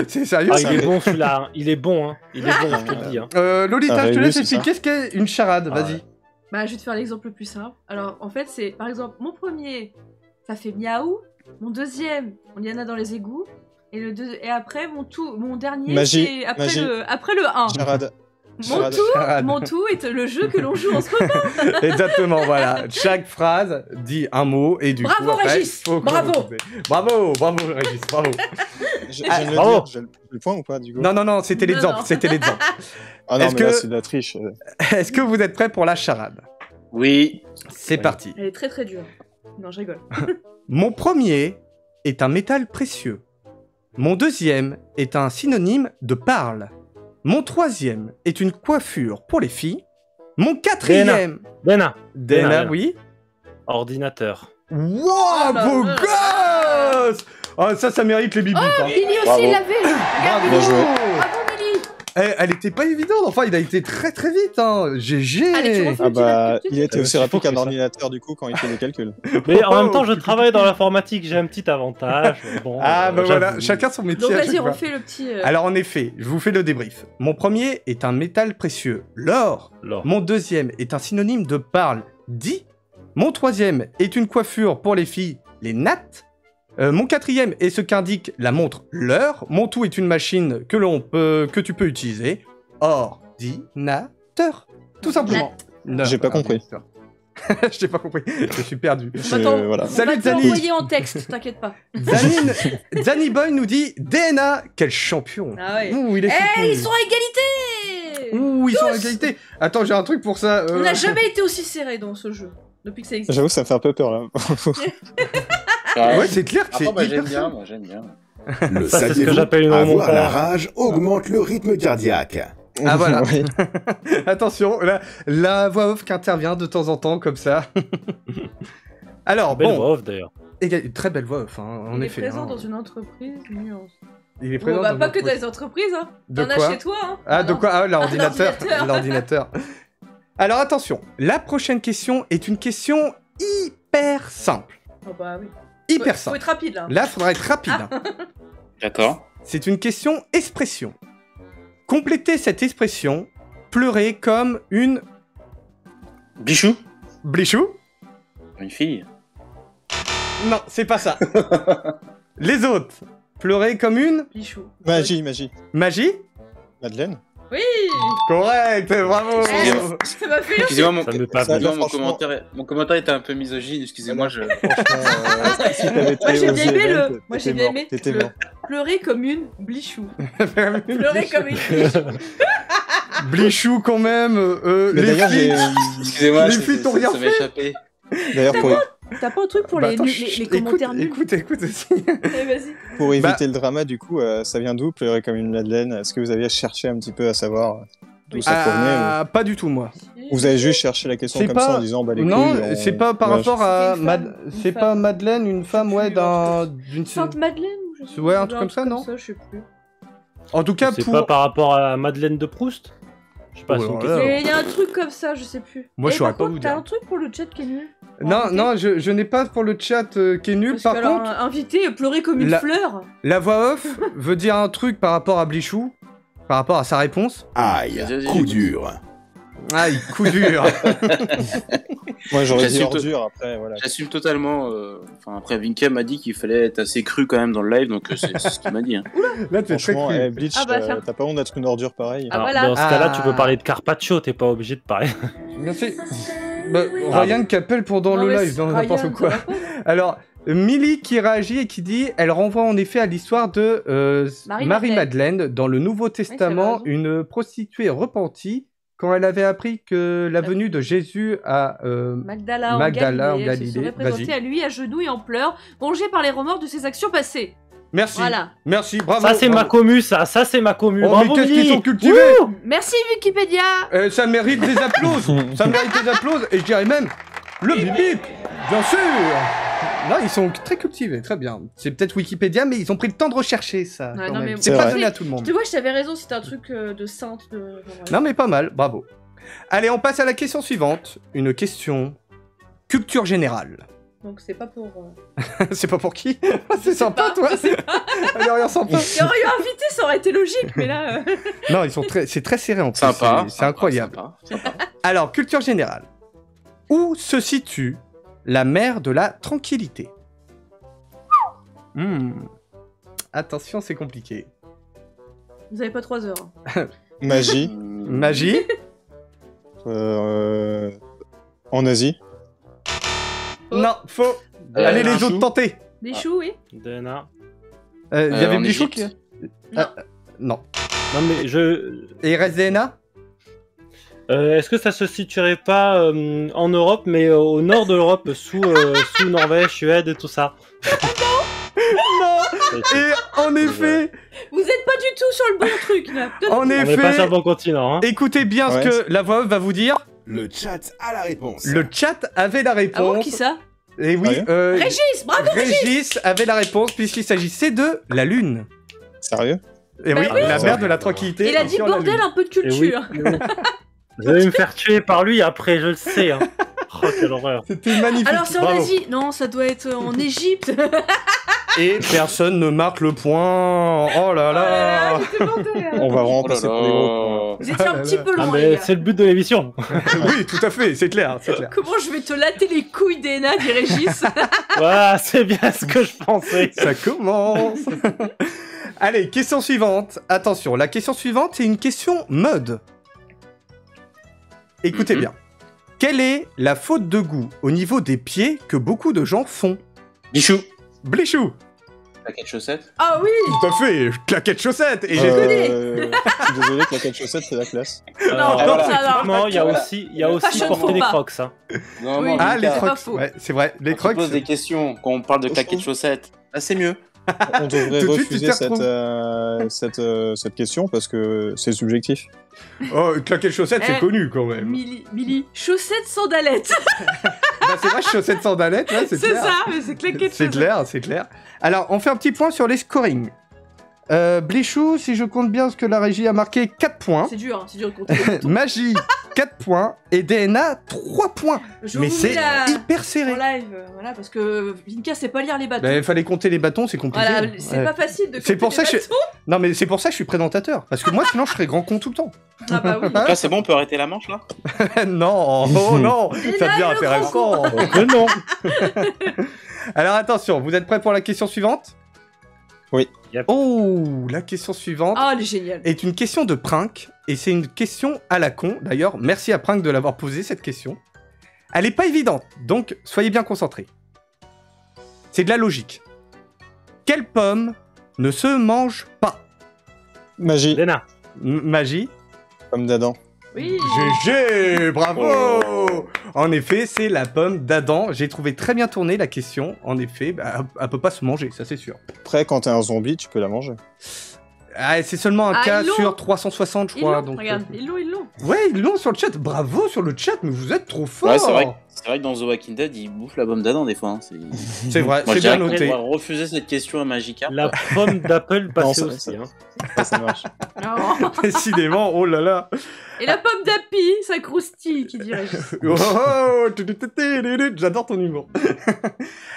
C'est sérieux Ah, ça? il est bon celui-là. Hein. Il est bon. Hein. Il est bon, je te le dis. Hein. Lolita, je te oui, laisse c'est expliquer ça. ce qu'est une charade, Ah vas-y. ouais. Bah, je vais te faire l'exemple le plus simple. Alors, en fait, c'est, par exemple, mon premier, ça fait miaou. Mon deuxième, on y en a dans les égouts. Et après, mon dernier, Magie, c'est après, magie. après le 1. Charade. Charade. Charade. Mon tout est le jeu que l'on joue en ce moment. Exactement, voilà. Chaque phrase dit un mot et du Bravo, coup, après, Régis, faut bravo. commencer. Bravo, Régis, bravo. Je Ah, viens de le bravo. dire, j'ai le point ou pas du coup? Non, c'était Non, l'exemple, non. c'était l'exemple. Ah non, Est-ce mais là que- c'est de la triche. Est-ce que vous êtes prêts pour la charade? Oui. C'est parti. Elle est très très dure. Non, je rigole. Mon premier est un métal précieux. Mon deuxième est un synonyme de parle. Mon troisième est une coiffure pour les filles. Mon quatrième... Dana. Dana, Dana. oui. Ordinateur. Wow, Oh là beau là. gosse! Ah, ça mérite les bibis. hein. Billy aussi, Bravo. il l'avait. Regarde, Bien Billy. joué. Bravo, Billy. Elle était pas évidente, enfin il a été très très vite, hein. GG. Allez, tu refais. Ah bah, il était Ah, aussi c'est rapide faux qu'un que ça. ordinateur du coup quand il fait des calculs. Mais en Oh, même temps, je travaille dans l'informatique. J'ai un petit avantage. Bon, Ah bah voilà, j'avoue. chacun son métier. Donc à vas-y, chaque fois. refais le petit... Alors en effet, je vous fais le débrief. Mon premier est un métal précieux, l'or. L'or. Mon deuxième est un synonyme de parle, dit. Mon troisième est une coiffure pour les filles, les nattes. Mon quatrième est ce qu'indique la montre, l'heure. Mon tout est une machine que tu peux utiliser. Ordinateur. Tout simplement. Non, J'ai pas compris. Je t'ai pas compris. Je suis perdu. Attends, Voilà. on Salut, va te Zani. l'envoyer en texte, t'inquiète pas. Zani Boy nous dit DNA, quel champion. Ah ouais. Ouh, il est Eh, soutenu. ils sont à égalité. Ouh, ils sont à égalité. Attends, j'ai un truc pour ça. On n'a jamais été aussi serré dans ce jeu, depuis que ça existe. J'avoue, ça me fait un peu peur là. Ouais, c'est clair que c'est Après, moi, hyper j'aime bien, simple. moi, j'aime bien. Le Ça, c'est ce que saviez-vous, j'appelle une avoir la remontada. rage augmente le rythme cardiaque. Ah, voilà. Oui. Attention, la voix off qui intervient de temps en temps comme ça. Alors, Belle bon, voix off d'ailleurs. très belle voix off, hein, en Il est effet. présent hein. dans une entreprise, nuance. Il est Bon, présent bah, dans pas une que dans entreprise. les entreprises, hein. De T'en as quoi chez toi, hein. Ah, de non. quoi Ah, l'ordinateur. L'ordinateur. L'ordinateur. Alors, attention, la prochaine question est une question hyper simple. Oh bah oui. Hyper Faut simple. être rapide, là. Là, faudra être rapide. hein. D'accord. C'est une question expression. Complétez cette expression. Pleurer comme une Bichou? blichou. Une fille? Non, c'est pas ça. Les autres. Pleurer comme une Pichou. Magie, magie. magie. Madeleine. Oui. Correct, bravo. Excusez-moi. Ça m'a fait rire. Excusez-moi, mon, Ça me pas Ça, excusez-moi, là, franchement- mon commentaire était un peu misogyne, excusez-moi, je... Franchement, si t'avais été Moi, j'ai aux bien aimé events, le. Moi, t'étais j'ai bien mort, aimé t'étais le. mort. Pleurer comme une blichou. Pleurer comme une blichou. Blichou quand même. Mais Les d'ailleurs, filles. Excusez-moi, Les filles t'ont rien ça m'est échappé. D'ailleurs, T'as pas un truc pour Bah, les, attends, les chut, commentaires nuls écoute aussi. Allez, vas-y. pour éviter Bah- le drama, du coup, ça vient d'où pleurer comme une Madeleine? Est-ce que vous aviez cherché un petit peu à savoir d'où ça provenait Ah, pas du tout moi. ou vous avez juste cherché la question C'est comme pas- ça en disant bah les Non, couilles, on- c'est pas par Ouais, rapport à C'était une femme, une c'est femme. pas Madeleine, une femme, Je sais ouais, plus, en tout d'une Sainte Madeleine ou je sais Ouais, un plus, truc comme ça, non je sais plus. En tout cas, C'est pour... pas par rapport à Madeleine de Proust? Je sais pas, Oh c'est une là question. là. Mais il y a un truc comme ça, je sais plus. Moi, je Et saurais par pas contre, vous t'as dire. un truc pour le chat qui est nul. Non, je n'ai pas pour le chat qui est nul. Parce Par que, alors, contre, invité, pleurer comme une La- fleur. la voix off veut dire un truc par rapport à Blichou, par rapport à sa réponse. Aïe, Vas-y, coup dur. Aïe, coup dur. Moi, j'aurais dit J'assume ordure après, voilà. J'assume totalement. Enfin, après, Vinka m'a dit qu'il fallait être assez cru quand même dans le live, donc c'est ce qu'il m'a dit. Hein. Là, tu es très Franchement, cru. Bleach, Ah bah, tiens. t'as pas honte d'être une ordure pareille. Ah, Alors, voilà. dans ce cas-là, tu Ah. peux parler de Carpaccio, t'es pas obligé de parler. Merci. Bah, Ryan qui appelle pendant Non, le mais live, c'est non, n'importe Ryan, quoi. ça va pas. Alors, Millie qui réagit et qui dit elle renvoie en effet à l'histoire de Marie-Madeleine dans le Nouveau Testament, raison. une prostituée repentie quand elle avait appris que la venue de Jésus à Magdala en Magdala en Galilée, elle se Galilée, serait présentée vas-y. à lui à genoux et en pleurs, rongée par les remords de ses actions passées. Merci, Voilà. merci, bravo. Ça, c'est bravo. ma commu, ça c'est ma commu. Oh, Bravo, mais qu'est-ce qu'ils Milly. sont cultivés. Wouh. Merci Wikipédia. Ça mérite des applaudissements. Ça mérite des applaudissements et je dirais même le bip bip, bien sûr. Non, ils sont très cultivés, très bien. C'est peut-être Wikipédia, mais ils ont pris le temps de rechercher ça. Ouais, quand non, même. mais C'est c'est pas vrai. donné à tout le monde. Tu vois, je t'avais raison, c'était un truc de sainte. Non, mais pas mal, bravo. Allez, on passe à la question suivante. Une question culture générale. Donc c'est pas pour. C'est pas pour qui? C'est sympa, pas, toi. je sais Elle a rien sympa. Il y aurait eu un invité, ça aurait été logique, mais là. Non, ils sont très, c'est très serré en plus. Sympa. C'est incroyable. Sympa. Alors, culture générale. Où se situe la mer de la tranquillité? Attention, c'est compliqué. Vous avez pas 3 heures. Magie. Magie? En Asie. Oh. Non, faux. Allez, les Bichou. autres, tentez. Des choux, oui. Dana. Il y avait En Bichou Égypte. Non. Non, mais Et il reste DNA? est-ce que ça se situerait pas en Europe, mais au nord de l'Europe, sous Norvège, Suède, tout ça? Non. Et en effet, Vous êtes pas du tout sur le bon truc, là. en On n'est pas sur effet, le bon continent, hein. écoutez bien Ouais. ce que la voix off va vous dire. Le chat a la réponse. Le chat avait la Ah bon, réponse. qui ça Et oui, Sérieux Régis, bravo Régis avait la réponse puisqu'il s'agissait de la Lune. Sérieux? Et Bah oui, oui. la mer de la tranquillité. Il a dit sur la bordel, Lune. un peu de Et oui. culture. Vous allez me faire tuer par lui après, je le sais, hein. Oh, quelle horreur. C'était magnifique. Alors c'est en bravo. Asie. Non, ça doit être en Égypte. Et personne ne marque le point. Oh là là. j'étais bordel. On va vraiment Oh là passer pour des gros. Vous étiez un petit peu Ah, loin, les mais gars. c'est le but de l'émission. Oui, tout à fait, c'est clair, c'est clair. Comment je vais te latter les couilles d'Ena, dit Régis. Voilà, c'est bien ce que je pensais. Ça commence. Allez, question suivante. Attention, la question suivante, c'est une question mode. Écoutez Mhm. bien. Quelle est la faute de goût au niveau des pieds que beaucoup de gens font? Bichou. Blichou. Paquet de chaussettes. Ah oui. Tout à fait, claquette chaussette. Et j'ai... Je suis désolé que la quête chaussette, c'est la classe. Alors, voilà. effectivement, il y a Voilà. aussi Fashion porter faux des pas. crocs, hein. Non, Oui. Ah, les C'est pas crocs. faux. Ouais, c'est vrai, les On crocs. pose des questions quand on parle de claquettes de chaussettes. Là, c'est mieux. On devrait Tout de suite, tu refuser t'y cette question parce que c'est subjectif. Oh, claquette chaussette, c'est Eh, connu quand même. Milly, chaussettes sandalettes. Bah, c'est vrai, chaussettes sandalettes, là, c'est C'est clair. ça, mais c'est claquette C'est clair, c'est clair. Alors, on fait un petit point sur les scorings. Blichou, si je compte bien ce que la régie a marqué, 4 points. C'est dur de compter. les boutons. Magie, 4 points. Et DNA, 3 points. Je Mais vous c'est mets la... hyper en serré. live, voilà, parce que Vinka sait pas lire les bâtons. Bah, il fallait compter les bâtons, c'est compliqué. Voilà, c'est Ouais. pas facile de C'est compter pour ça les que je- bâtons. Non, mais c'est pour ça que je suis présentateur. Parce que moi, sinon, je serais grand con tout le temps. Ah bah oui. Là, c'est bon, on peut arrêter la manche, là. Non, oh non, ça là, devient le intéressant. Que non. Alors attention, vous êtes prêts pour la question suivante? Oui. Yep. Oh, la question suivante Ah, elle est géniale. est une question de Prank, et c'est une question à la con. D'ailleurs, merci à Prank de l'avoir posée, cette question. Elle est pas évidente, donc soyez bien concentrés. C'est de la logique. Quelle pomme ne se mange pas? Magie, Dana. Magie? comme d'Adam. Oui. GG, bravo. En effet, c'est la pomme d'Adam. J'ai trouvé très bien tournée la question. En effet, bah, elle peut pas se manger, ça c'est sûr. Après, quand t'es un zombie, tu peux la manger. Ah, c'est seulement un Ah, cas ils l'ont. sur 360, je Ils crois. l'ont, Donc, regarde, ils l'ont. Ouais, ils l'ont sur le chat. Bravo sur le chat, mais vous êtes trop fort. Ouais, c'est vrai que dans The Walking Dead, il bouffe la pomme d'Adam des fois. Hein. C'est vrai, Moi, c'est je dirais bien qu'on noté. doit refuser cette question à Magikarp. La pomme d'Apple passait ça- aussi. Hein. Ça marche. Oh. Décidément, oh là là. Et la pomme d'Api, ça croustille, qui dirait. Oh, j'adore ton humour.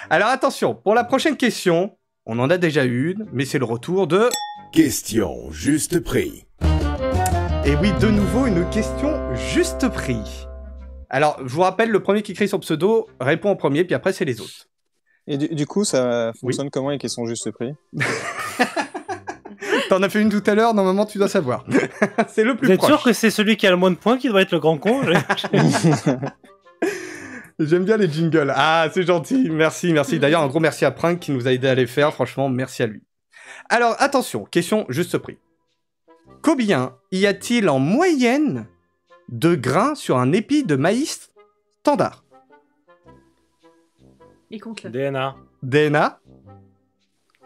Alors attention, pour la prochaine question, on en a déjà une, mais c'est le retour de... Question juste prix. Et oui, de nouveau, une question juste prix. Alors, je vous rappelle, le premier qui crie son pseudo répond en premier, puis après, c'est les autres. Et du coup, ça fonctionne comment les questions juste prix? T'en as fait une tout à l'heure, normalement, tu dois savoir. C'est le plus Vous êtes proche. sûr que c'est celui qui a le moins de points qui doit être le grand con? J'aime bien les jingles. Ah, c'est gentil. Merci, merci. D'ailleurs, un gros merci à Prank qui nous a aidé à les faire. Franchement, merci à lui. Alors, attention, question juste prix. Combien y a-t-il en moyenne de grains sur un épi de maïs standard? Il compte là. DNA. DNA?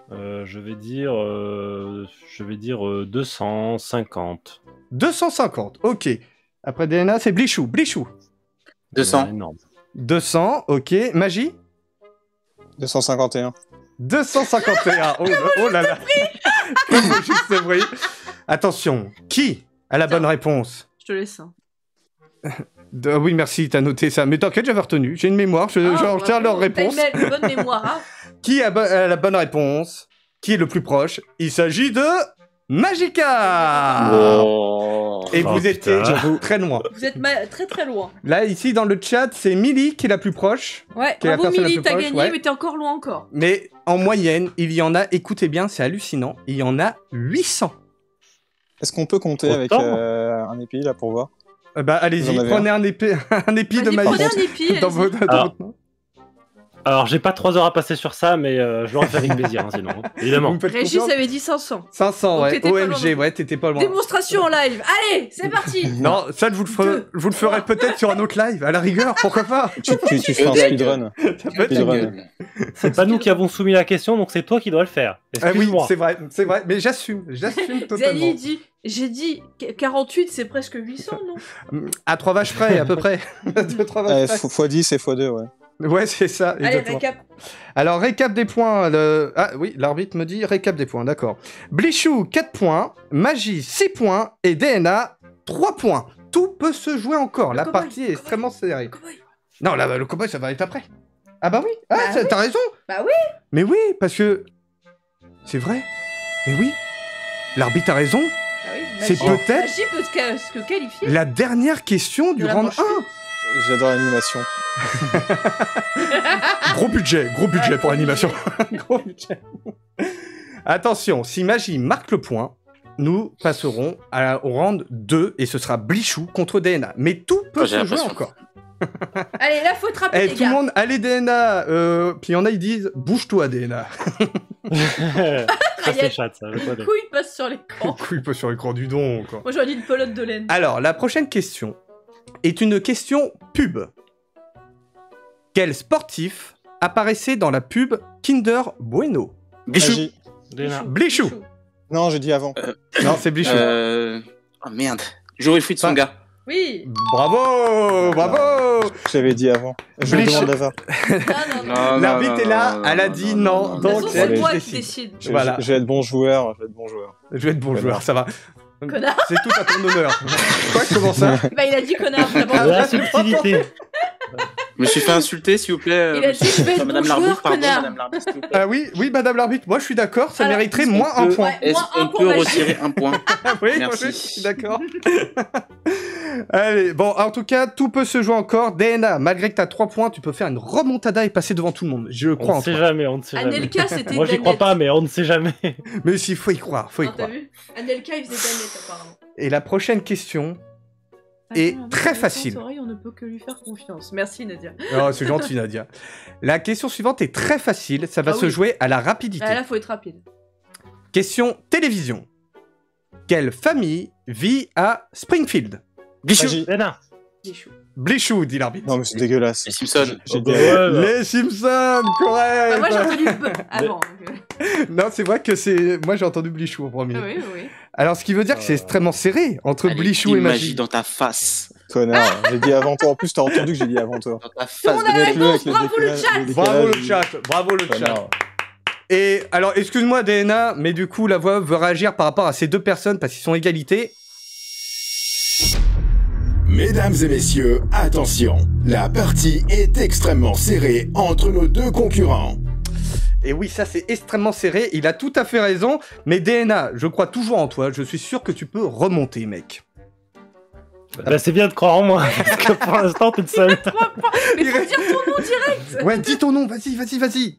Je vais dire 250. 250, ok. Après DNA, c'est Blichou. Blichou. 200. Ouais, énorme. 200, ok. Magie? 251. 251. Oh là là. Juste prix. Attention, qui a la bonne réponse? Je te laisse. Hein. Oui, merci, t'as noté ça. Mais t'inquiète, j'avais retenu. J'ai une mémoire, je retiens leur réponse. T'as une bonne mémoire, hein. Qui a la bonne réponse? Qui est le plus proche? Il s'agit de Magikarp. Oh. Et Oh, vous étiez putain. très loin. Vous êtes très très loin. Là, ici, dans le chat, c'est Millie qui est la plus proche. Ouais, Quelle est la bravo personne la Milly, plus t'as proche, gagné, ouais. mais t'es encore loin encore. Mais en moyenne, il y en a, écoutez bien, c'est hallucinant, il y en a 800. Est-ce qu'on peut compter avec Autant un épi là pour voir? Bah, allez-y, Vous en avez prenez un épi de Vas-y, maïs. prenez un épi, Dans allez-y. votre Alors, main. Alors, j'ai pas 3 heures à passer sur ça, mais je l'aurais fait avec plaisir, hein, sinon. Vous Évidemment. me faites Régis confiance avait dit 500. 500, Donc ouais. t'étais pas loin non OMG, plus. ouais, t'étais pas loin. Démonstration en live. Allez, c'est parti. Non, ça, je vous le ferai peut-être sur un autre live, à la rigueur, pourquoi pas. Tu fais un speedrun. Ça peut être- Speedrun. C'est pas nous qui avons soumis la question, donc c'est toi qui dois le faire. Ah oui, Excuse-moi. c'est vrai, mais j'assume Zali totalement. dit, j'ai dit 48, c'est presque 800, non? À 3 vaches près, à peu près. 2-3 vaches près. x10 et x2, ouais. Ouais, c'est ça. Allez, exactement. récap. Alors, récap des points. Ah oui, l'arbitre me dit récap des points, d'accord. Blichou, 4 points. Magie, 6 points. Et DNA, 3 points. Tout peut se jouer encore. La cowboy, partie est le extrêmement serrée. Cowboy. Non, là, le cowboy, ça va être après. Ah bah oui. Ah, Bah t'as raison. Bah oui. Mais oui, parce que... C'est vrai. Mais oui. L'arbitre a raison. Ah oui, C'est Magie- peut-être- Magie peut se qualifier. La dernière question du De la round manche. 1. J'adore l'animation. Gros budget pour l'animation. Gros budget. Attention, si Magie marque le point, nous passerons au round 2 et ce sera Blichou contre DNA. Mais tout peut J'ai se jouer l'impression. encore. Allez, là, faut te rappeler, Eh, les tout le gars. monde, allez DNA. Puis il y en a, ils disent, bouge-toi DNA. Ça c'est chat, ça. Je Les connais. couilles passent sur l'écran. Couille pas sur l'écran du don, quoi. Moi, j'aurais dit une pelote de laine. Alors, la prochaine question est une question pub. Quel sportif apparaissait dans la pub Kinder Bueno? Bichou. Magie. DNA. Blichou. Non, j'ai dit avant. Non, c'est Blichou. Oh merde. J'aurais fruit de son gars. Oui. Bravo, bravo. J'avais dit avant. Je Blichou. demande d'avant. Non. L'arbitre est là, elle a dit non, De toute donc façon, c'est elle c'est qui moi qui décide. décide. Voilà. Je vais être bon joueur. Je vais être bon joueur, ça va. Connard. C'est tout à ton honneur. Quoi, comment ça? Bah, il a dit connard. d'abord. La subtilité. Je me suis fait insulter, s'il vous plaît. Il a dit, je vais être Madame bon l'arbitre, joueur, pardon, connard. Madame l'arbitre, s'il vous plaît. Ah oui, madame l'arbitre, moi je suis d'accord, ça Alors, mériterait est-ce moins qu'on un peut- point. Ouais. Est-ce Moins un qu'on pour peut Magie. retirer un point? Oui, Merci. moi, je suis d'accord. Allez, bon, en tout cas, tout peut se jouer encore. DNA, malgré que t'as 3 points, tu peux faire une remontada et passer devant tout le monde. Je crois On en ne sait toi. jamais, on ne sait jamais. Anelka, c'était Moi j'y Danette. crois pas, mais on ne sait jamais. Mais s'il faut y croire, faut y Non, t'as croire. vu Anelka, il faisait Danette, apparemment. Et la prochaine question. Et très facile. On ne peut que lui faire confiance. Merci, Nadia. Oh, c'est gentil, Nadia. La question suivante est très facile, ça va Ah se oui. jouer à la rapidité. Ah, là, faut être rapide. Question télévision. Quelle famille vit à Springfield? Bichou. Magie. DNA. Bichou. Blichou, dit l'arbitre. Non, mais c'est dégueulasse. Les Simpsons. J'ai Oh, dit- bah ouais, bah. Les Simpsons, correct. Bah, moi j'ai entendu B avant. Non, c'est vrai que c'est. Moi, j'ai entendu Blichou en premier. Ah oui, oui. Alors, ce qui veut dire que c'est extrêmement serré entre Allez, Blichou et magie Magie. dans ta face. Connard, j'ai dit avant toi. En plus, t'as entendu que j'ai dit avant toi. Dans ta face. a la Mets-le avec le bravo le décalage- chat. le Bravo le décalage. chat, bravo le chat. Connard. Et alors, excuse-moi, DNA, mais du coup, la voix veut réagir par rapport à ces deux personnes parce qu'ils sont égalité. Mesdames et messieurs, attention. La partie est extrêmement serrée entre nos deux concurrents. Et oui, ça c'est extrêmement serré, il a tout à fait raison, mais DNA, je crois toujours en toi, je suis sûr que tu peux remonter, mec. Bah, c'est bien de croire en moi, parce que pour l'instant, t'es le seul. Mais faut dire ton nom direct. Ouais, dis ton nom, vas-y.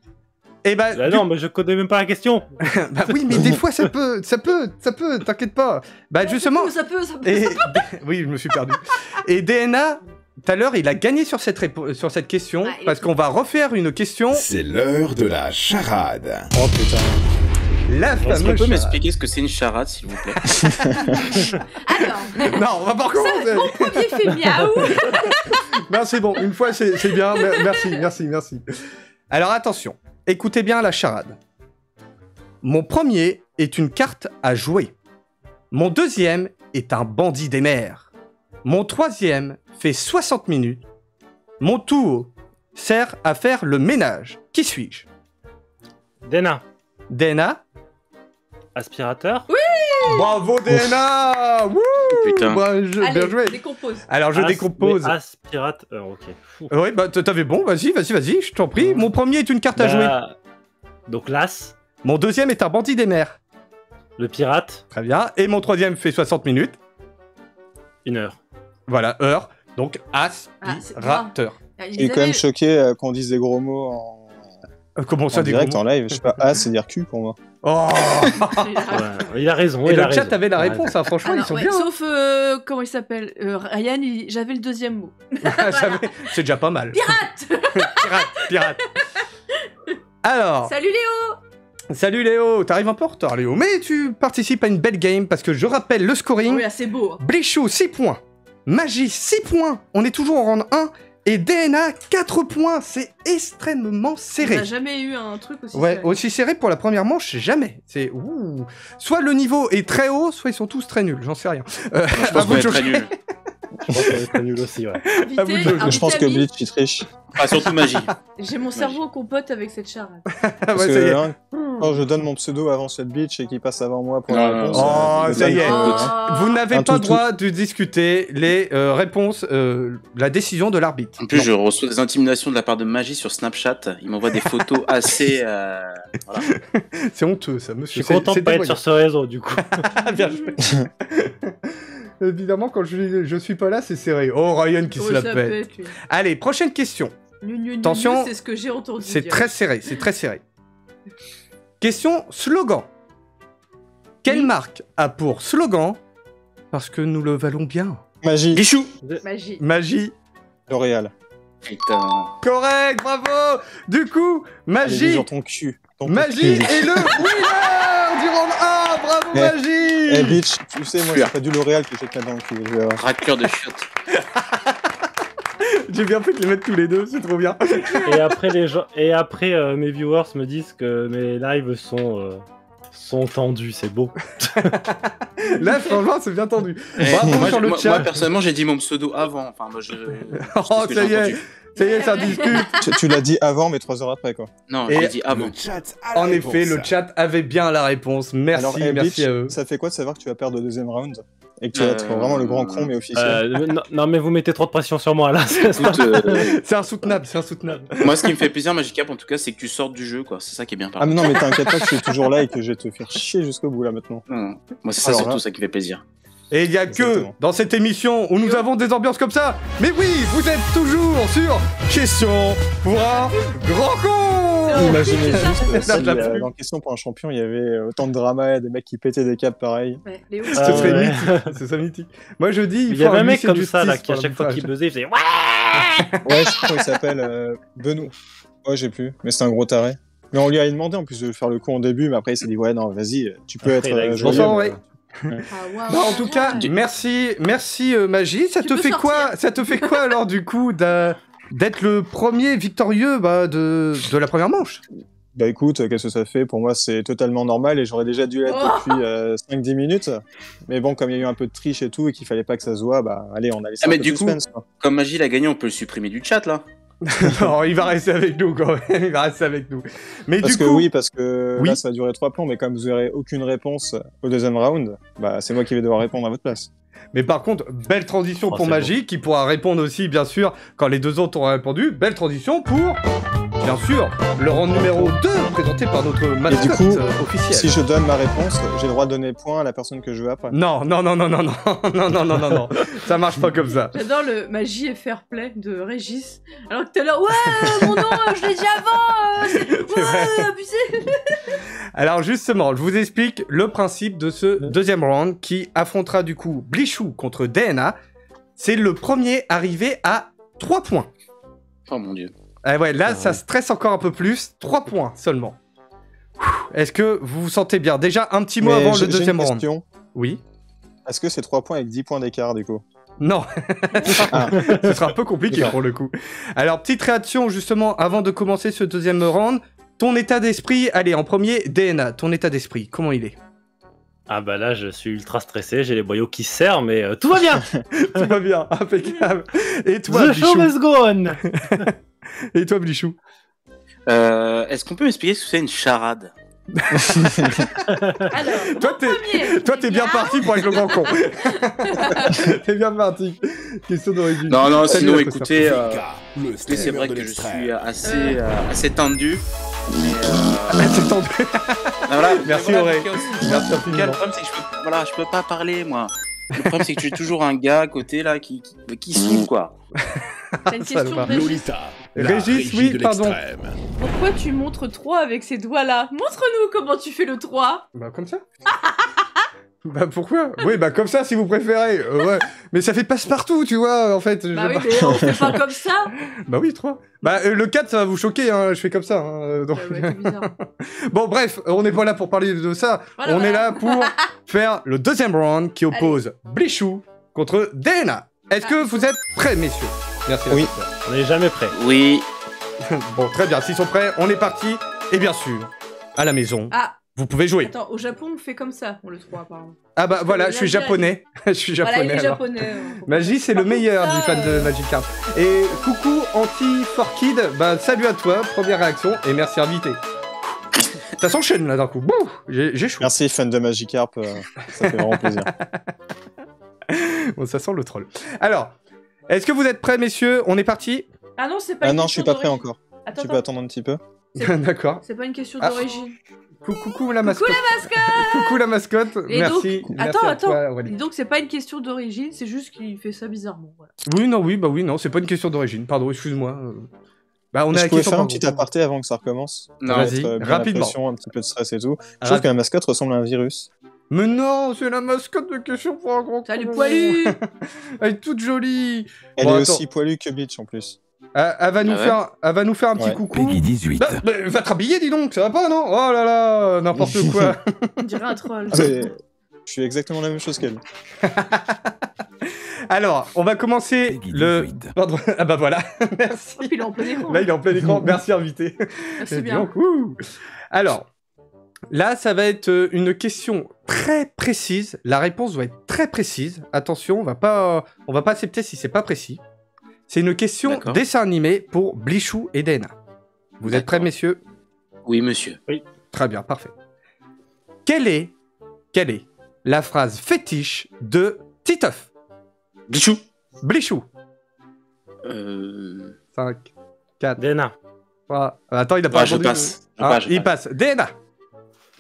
Et bah, Bah non, mais je connais même pas la question. bah oui, mais des fois ça peut, t'inquiète pas. Bah justement, Ça peut. et... oui, je me suis perdu. Et DNA, tout à l'heure, il a gagné sur cette question, Ah, il est parce qu'on va refaire une question, C'est l'heure de la charade. Oh putain. la Est-ce qu'on fameuse peut charade. m'expliquer ce que c'est une charade, s'il vous plaît? Alors, Non, on va pas recommencer. mon premier fait miaou. Non, c'est bon, une fois c'est bien, merci. Alors attention, écoutez bien la charade. Mon premier est une carte à jouer. Mon deuxième est un bandit des mers. Mon troisième fait 60 minutes. Mon tour sert à faire le ménage. Qui suis-je? Dena, DNA? aspirateur. Bravo DNA. Wouh. Putain. Bien Allez, joué. décompose. Alors je décompose. Aspirateur, ok. Fou. Oui, bah t'avais bon, vas-y, je t'en prie. Mon premier est une carte à jouer. Bah, donc l'as, Mon deuxième est un bandit des mers. le pirate, Très bien. Et mon troisième fait 60 minutes. 1 heure. Voilà, heure. Donc aspirateur. Je suis quand même choqué qu'on dise des gros mots Comment ça, en des direct, gros en live. Je sais pas, A, c'est dire cul pour moi. Oh. Ouais, il a raison. Et il a le chat raison. avait la Ouais. réponse, hein. Franchement, ils sont bien. Sauf, comment il s'appelle Ryan, j'avais le deuxième mot. C'est déjà pas mal. Pirate. Pirate. Alors, Salut Léo. salut Léo. T'arrives un peu en retard, Léo. Mais tu participes à une belle game parce que je rappelle le scoring. Oui, c'est beau. Hein. Blichou, 6 points. Magie, 6 points. On est toujours en round 1. Et DNA, 4 points. C'est extrêmement On serré. n'a jamais eu un truc aussi. Ouais, serré. aussi serré pour la première manche, jamais. C'est ouh. Soit le niveau est très haut, soit ils sont tous très nuls. J'en sais rien. Je à pense vous qu'on de est très jauger. nul. Je pense qu'on est très nul aussi, ouais. à vous de jauger. Je pense que Ami, Bleach, il triche. Ah, surtout magie. J'ai mon cerveau en compote avec cette charade. Ah Parce ouais, ça y que est. hein, quand je donne mon pseudo avant cette Bleach et qu'il passe avant moi pour Non, la réponse. Oh, je ça y donne, est. Vous n'avez un pas le tout-tout. droit de discuter les réponses, la décision de l'arbitre. En plus, je reçois des intimidations de la part de Magie sur Snapchat. Il m'envoie des photos assez. Voilà. C'est honteux, ça, Je monsieur. suis content de pas être sur ce réseau, du coup. Bien joué. Évidemment, quand je suis pas là, c'est serré. Oh, Ryan qui se la pète. Allez, prochaine question. Attention, c'est ce que j'ai entendu. C'est dire. très serré, c'est très serré. Question slogan. Quelle marque a pour slogan parce que nous le valons bien? Magie, Bichou. Magie. Magie. L'Oréal. Putain. Correct, bravo. Du coup, Allez, Magie. sur ton cul. Ton Magie cul. est le winner du round 1. Bravo, Eh, Magie. Eh Bleach, tu sais, moi, c'est pas du L'Oréal que je vais te mettre dans le cul. Je vais voir. Racleur de chiottes. J'ai bien fait de les mettre tous les deux, c'est trop bien. Et après, mes viewers me disent que mes lives sont tendus, c'est beau. Là, franchement, c'est bien tendu. Eh, Bravo moi, sur le moi, chat. moi, personnellement, j'ai dit mon pseudo avant. Enfin, moi, je. Oh, que ça y j'ai est. entendu. Ça y est, ça discute. Tu l'as dit avant, mais 3 heures après, quoi. Non, Et- je l'ai dit avant. Le chat a la En effet, réponse. le chat avait bien la réponse. Merci, Alors, merci Bleach, à eux. ça fait quoi de savoir que tu vas perdre le deuxième round et que tu vas être vraiment le grand con, mais officiel? Non, mais vous mettez trop de pression sur moi, là. Écoute, C'est insoutenable, c'est insoutenable. moi, ce qui me fait plaisir, Magicap, en tout cas, c'est que tu sortes du jeu, quoi. C'est ça qui est bien par Ah, mais non, mais t'inquiète pas que je suis toujours là et que je vais te faire chier jusqu'au bout, là, maintenant. Non, moi, c'est ça Alors surtout là- ça qui fait plaisir. Et il y a que Exactement. dans cette émission où nous avons des ambiances comme ça. Mais oui, vous êtes toujours sur Question pour un grand con. Imaginez ça, juste ça, si, je l'ai plus. dans Question pour un champion, il y avait autant de drama et des mecs qui pétaient des câbles pareil. Ouais, Léo. Ce Ah serait ouais. mythique, ce serait mythique. Moi je dis, Il y avait un mec huissier de comme ça, là, justice qui à pour chaque fois qu'il l'arbitrage. buzzait, il faisait ouais. Ouais, je crois qu'il s'appelle Benoît. Ouais, j'ai plus, mais c'est un gros taré. Mais on lui a demandé en plus de faire le coup en début, mais après il s'est dit ouais non vas-y, tu peux Après, être il a joyeux. Bonsoir, mais, ouais. Bah, en tout cas, merci Magie. Ça Tu te peux fait quoi sortir. Ça te fait quoi alors du coup d'être le premier victorieux de la première manche? Bah écoute, qu'est-ce que ça fait? Pour moi, c'est totalement normal et j'aurais déjà dû l'être depuis 5-10 minutes. Mais bon, comme il y a eu un peu de triche et tout et qu'il fallait pas que ça se voit, bah allez, on a laissé un mais peu du de coup, suspense, quoi. comme Magie l'a gagné, on peut le supprimer du chat là. Non, il va rester avec nous quand même. Il va rester avec nous. Mais Parce du que coup, oui, parce que Oui. là, ça a duré 3 plombs, mais comme vous n'aurez aucune réponse au deuxième round, bah c'est moi qui vais devoir répondre à votre place. mais par contre, belle transition Oh, pour c'est Magie qui pourra répondre aussi bien sûr quand les deux autres auront répondu. Belle transition pour bien sûr le round numéro 2 présenté par notre mascotte coup, officielle. Si je donne ma réponse, j'ai le droit de donner point à la personne que je veux après. Non, non, ça marche pas comme ça. J'adore le magie et fair play de Régis. Alors que t'es là, ouais, mon nom, je l'ai dit avant, ouais, abusé. Alors justement, je vous explique le principe de ce deuxième round qui affrontera du coup Blichou contre DNA. C'est le premier arrivé à 3 points. Oh mon dieu. Ah ouais, là ça stresse encore un peu plus, 3 points seulement. Est-ce que vous vous sentez bien? Déjà un petit mot Mais avant j'ai le deuxième une round. question. Oui. Est-ce que c'est 3 points avec 10 points d'écart du coup? Non, Ah. ce sera un peu compliqué D'accord. pour le coup. Alors, petite réaction justement avant de commencer ce deuxième round. Ton état d'esprit, allez, en premier, DNA, ton état d'esprit, comment il est? Ah bah là, je suis ultra stressé, j'ai les boyaux qui se serrent, mais tout va bien. Tout va bien, impeccable. Et toi, The show Blichou? must go on. Et toi, Blichou? Est-ce qu'on peut m'expliquer ce que c'est une charade? Alors, Toi, t'es bien parti pour être le grand con. T'es bien parti. Question d'origine. Non, non, Salut, sinon la Costa. écoutez, Vika, le c'est streamer vrai de que je l'extrême. suis assez tendu. Mais C'est tendu. voilà, Merci, mais Auré. parce que aussi, Merci le infiniment. problème, c'est que je peux pas parler, moi. Le problème, c'est que j'ai toujours un gars à côté, là, qui saoule, quoi. t'as une question de Salopard. Régis. Lolita, la Régis, régie oui, de pardon. l'extrême. Pourquoi tu montres 3 avec ces doigts-là? Montre-nous comment tu fais le 3. Bah, comme ça. Bah, pourquoi? Oui, bah, comme ça, si vous préférez. Ouais. Mais ça fait passe-partout, tu vois, en fait. Bah oui, mais on fait pas comme ça. Bah oui, 3. Bah, le 4, ça va vous choquer, hein. Je fais comme ça. Hein, donc... Ouais, c'est bizarre. Bon, bref, on n'est pas là pour parler de ça. Voilà, on est voilà. là pour faire le deuxième round qui oppose Blichou contre DNA. Est-ce que vous êtes prêts, messieurs? Merci. Oui. On n'est jamais prêt. Oui. Bon, très bien. S'ils sont prêts, on est parti. Et bien sûr, à la maison, Ah, vous pouvez jouer. attends, au Japon, on fait comme ça, on le 3, apparemment. Ah bah voilà, là, je suis j'ai- japonais. Je suis japonais. Voilà, il est alors. japonais. Magie, c'est le meilleur du fan de Magic Card. Et coucou Anti-4Kid, bah salut à toi, première réaction, et merci invité. Ça s'enchaîne là d'un coup. Bouh, j'ai chaud. Merci, fan de Magikarp, ça fait vraiment plaisir. Bon, ça sent le troll. Alors, est-ce que vous êtes prêts, messieurs? On est parti? Ah non, c'est pas Ah une non, je suis question pas prêt d'origine. encore. Attends, Tu peux attends, attendre un petit peu? D'accord. c'est pas une question Ah. d'origine. Coucou la mascotte. Coucou la mascotte. Et Merci. donc, Merci à toi, Aurélie. Et donc c'est pas une question d'origine, c'est juste qu'il fait ça bizarrement. Voilà. Oui, non, c'est pas une question d'origine. Pardon, excuse-moi. Bah, on est Je à pouvais question faire un par petit groupe. aparté avant que ça recommence. Non, Pour vas-y, mettre bien la rapidement. pression, un petit peu de stress et tout. Je Ah, trouve que la mascotte ressemble à un virus. Mais non, c'est la mascotte de question pour un grand Salut con. poilu. Elle est toute jolie. Elle Bon, est attends. aussi poilue que Bleach en plus. Elle va nous faire un petit Ouais. coucou. Peggy 18. Bah, va te rhabiller, dis donc, ça va pas, non? Oh là là, n'importe quoi. On dirait un troll. Je suis exactement la même chose qu'elle. Alors, on va commencer Peggy le... 18. Pardon. Ah bah voilà, merci. Oh, puis il est en plein écran. Là, il est en plein écran, merci invité. Ah, c'est Et bien. donc, ouh. Alors, là, ça va être une question très précise. La réponse doit être très précise. Attention, on va pas accepter si c'est pas précis. C'est une question D'accord. dessin animé pour Blichou et Dana. Vous êtes prêts, D'accord. messieurs? Oui, monsieur. Très bien, parfait. Quelle est la phrase fétiche de Titeuf? Bichou. Blichou. 5, 4, Dena. 3... Attends, il a pas je répondu. passe. Il passe. Dana.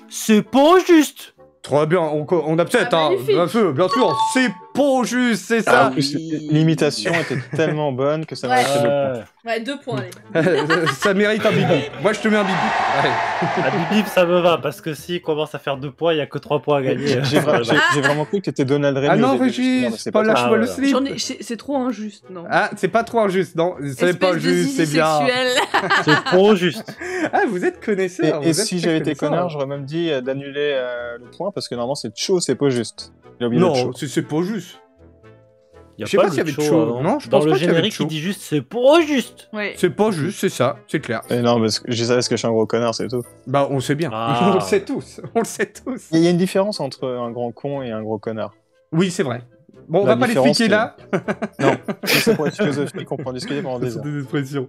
C'est pas juste. Très bien, on a peut-être, Ah, hein, magnifique. bien sûr, c'est pas juste, c'est Ah ça. En plus, oui. l'imitation était tellement bonne que ça m'a fait 2 points. Ouais, 2 points, allez. Ça mérite un bibi. Moi, je te mets un bibi. Ouais. Ah, bip, ça me va, parce que s'il commence à faire 2 points, il n'y a que 3 points à gagner. J'ai vraiment cru que t'étais Donald Rémy. Ah au non, début. Régis, Non, mais c'est pas pas lâche-moi ça. le Ah, slip. C'est trop injuste, non. Ah, c'est pas trop injuste, non. C'est Espèce pas de juste, zizi c'est bien. sexuel. C'est trop juste. Ah, vous êtes connaisseurs. Et vous êtes si très j'avais été connaisseurs. connard, j'aurais même dit d'annuler le point parce que normalement c'est chaud, c'est pas juste. Il a oublié le Non, chaud. c'est pas juste. Il y a Je sais pas pas le s'il y avait de show show. avant. Non, je Dans pense le pas qu'il y avait de générique, show. il dit juste c'est pas juste. Ouais. C'est pas juste, c'est ça, c'est clair. Et non, parce que je savais que je suis un gros connard, c'est tout. Bah, on sait bien. Ah. On le sait tous. On le sait tous. Il y a une différence entre un grand con et un gros connard. Oui, c'est vrai. Bon, on La va pas différence, l'expliquer là. Non, c'est pour être philosophique, on peut en discuter pendant des C'est heures. des expressions.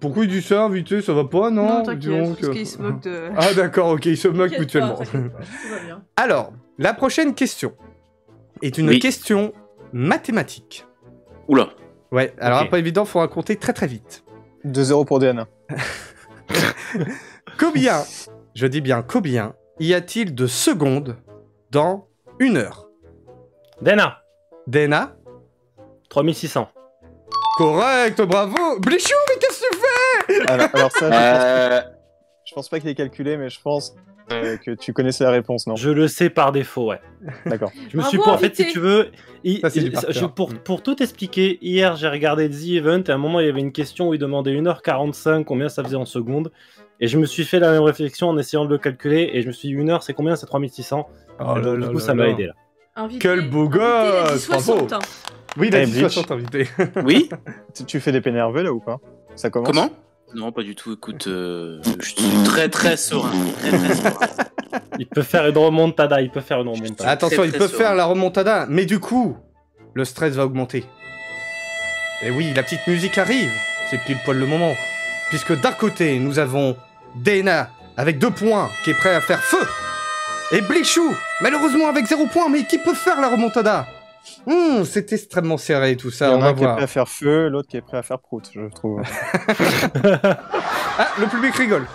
Pourquoi il dit ça, invité? Ça va pas, non? Non, Dis t'inquiète, donc, parce qu'il se moque de... Ah, d'accord, ok, il se moque T'inquiète mutuellement. pas, t'inquiète pas, tout va bien. Alors, la prochaine question est une Oui. question mathématique. Oula. Ouais, alors Ok. pas évident, faut raconter très très vite. 2-0 pour DNA. Combien, je dis bien combien, y a-t-il de secondes dans 1 heure? Dana, Dena? 3600. Correct, bravo! Blichou, mais qu'est-ce que tu fais? Alors ça, Euh, je pense pas qu'il ait calculé, mais je pense que tu connaissais la réponse, non? Je le sais par défaut, ouais. D'accord. Je me Bravo, suis pas, en fait, invité. si tu veux, Ça, c'est du par cœur. pour tout expliquer, hier j'ai regardé The Event et à un moment il y avait une question où il demandait 1h45 combien ça faisait en secondes. Et je me suis fait la même réflexion en essayant de le calculer et je me suis dit 1 heure c'est combien? C'est 3600. Oh Et donc, du coup ça m'a aidé là. Invité, Quel beau invité, il a dit gosse, bravo. 60, hein. Oui, il a Eh, dit Bleach. 60 invités. Oui. Tu fais des peines nerveux là ou pas? Ça commence? Comment? Non, pas du tout. Écoute, je suis très très serein. Très très serein. Il peut faire une remontada, il peut faire une remontada. Attention, Très, il très peut serein. faire la remontada, mais du coup, le stress va augmenter. Et oui, la petite musique arrive. C'est pile poil le moment. Puisque d'un côté, nous avons Dena avec 2 points qui est prêt à faire feu. Et Blichou, malheureusement avec 0 points, mais qui peut faire la remontada? C'est extrêmement serré tout Il y ça, en on a va un qui est voir. prêt à faire feu, l'autre qui est prêt à faire prout, je trouve. Ah, le public rigole.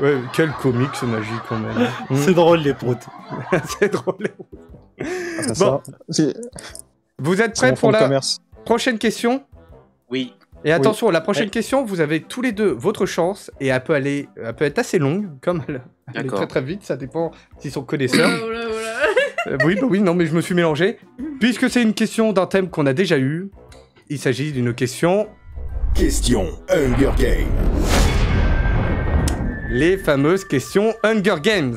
Ouais, quel comique ce magie quand même. C'est drôle les proutes. C'est drôle. Ah, Bon. C'est Vous êtes c'est prêts mon fonds pour de la commerce. prochaine question? Oui. Et attention, la prochaine Ouais. question, vous avez tous les deux votre chance et elle peut être assez longue, comme elle est D'accord. très très vite, ça dépend s'ils sont connaisseurs. Oh là, oh là. Oui, non, mais je me suis mélangé. Puisque c'est une question d'un thème qu'on a déjà eu, il s'agit d'une question, Question Hunger Game. les fameuses questions Hunger Games.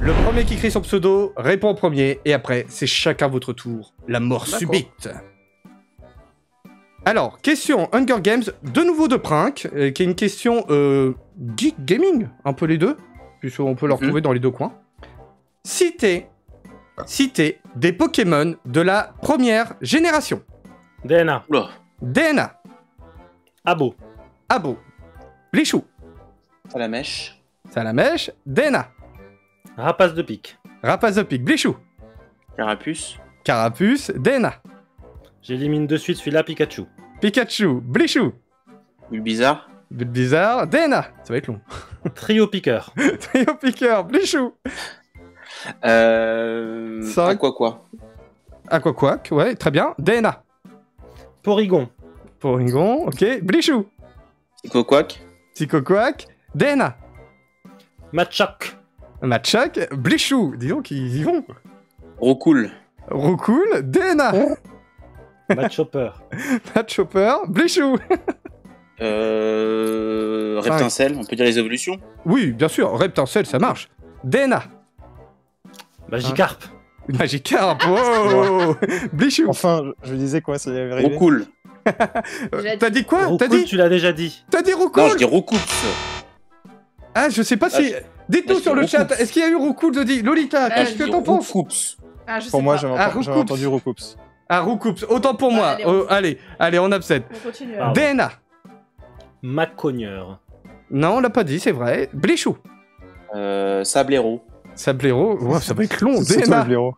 Le premier qui crie son pseudo répond en premier, et après, c'est chacun votre tour. La mort D'accord. subite. Alors, question Hunger Games, de nouveau de Princk, qui est une question geek gaming, un peu les deux, puisqu'on peut le retrouver dans les deux coins. Citez des Pokémon de la première génération. DNA, Oula. Dena, Abo, Abo, Blichou, À la mèche. Salamèche, Dena, Rapace de pique. Rapace de pique, Blichou, Carapuce. Carapuce, Dena, J'élimine de suite celui-là, Pikachu. Pikachu, Blichou, Bulbizarre. Bizarre, Dena, ça va être long. Trio piqueur. Trio Piqueur, Blichou, À quoi? Aquaquack, ouais, très bien, Dena, Porygon. Porygon, ok, Blichou, Psychoquack. Psychoquack, Dena, Machok. Matchak, Blichou, dis donc, ils y vont. Rocool. Roucool, Dena, Matchopper. Matchopper, Blichou. Reptincelle. On peut dire les évolutions. Oui, bien sûr, Reptincelle, ça marche. Dena, Magikarp. Magikarp, wow, Blichou. Enfin, je disais quoi, ça y avait arrivé. Rocool. T'as dit quoi? T'as Roucoule, dit tu l'as déjà dit. Roucool? Non, je dis Roucoups. Ah, je sais pas Ah, si... je- Dites-nous Ah, je sur dis le chat, Roucoups. est-ce qu'il y a eu Roucool de dit Lolita, qu'est-ce que t'en penses? Roucoups. Ah, je sais Pour moi, pas. j'avais Ah, j'avais Roucoups. entendu Roucoups. Ah, Roucoups, autant pour moi. Allez, on- Allez, on absède. On continue. Pardon. Dena. Macogneur. Non, on l'a pas dit, c'est vrai. Blichou. Sablero. Sablero. Ouais, ça va être long. C'est toi le Dena. blaireau.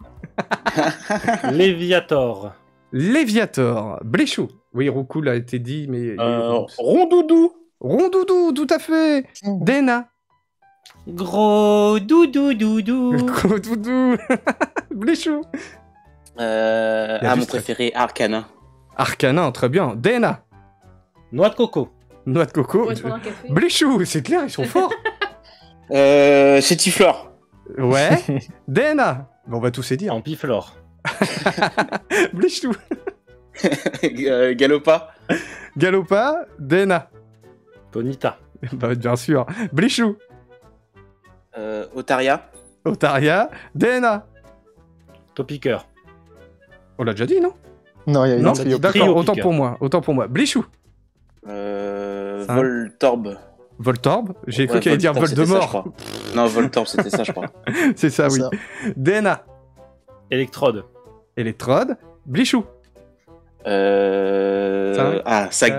Léviator. Léviator. Blichou. Oui, Roucool a été dit, mais... il y a eu Roucoups. Rondoudou. Rondoudou, tout à fait. Dena. Gros doudou doudou. Gros doudou. Blichou. Mon juste- préféré, Arcana. Arcanin, très bien. DNA. Noix de coco. Noix de coco. On va se prendre un café. Blichou, c'est clair, ils sont forts. C'est Tiflor. Ouais. DNA. Bon, on va tous se dire. En piflore. Blichou. Galopa. Galopa. DNA. Bonita. Bah, bien sûr. Blichou. Otaria. Otaria. DNA. Topiqueur. On l'a déjà dit, non? Non, il y a une Non, autre trio. d'accord, Trio autant piqueur. pour moi. Autant pour moi. Blichou. Cinq. Voltorb. Voltorb. J'ai cru Ouais, qu'il allait dire Voltorb, c'était ça, je Voldemort. crois. Non, Voltorb, c'était ça, je crois. C'est ça, oui. Ça. DNA. Électrode. Électrode. Blichou. Sac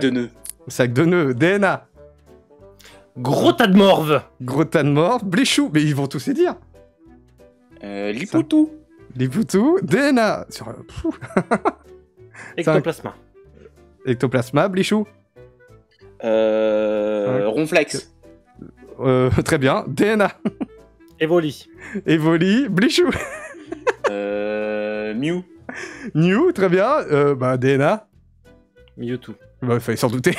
de nœuds. Sac de nœuds. DNA. Gros tas de morve. Gros tas de morts. Blichou. Mais ils vont tous les dire. Lipoutou. Les poutous. DNA. Ectoplasma. Ectoplasma. Blichou. Ronflex. Très bien. DNA. Evoli. Evoli. Blichou. Mew. New. Très bien. DNA. Mewtwo. Bah, il fallait s'en douter.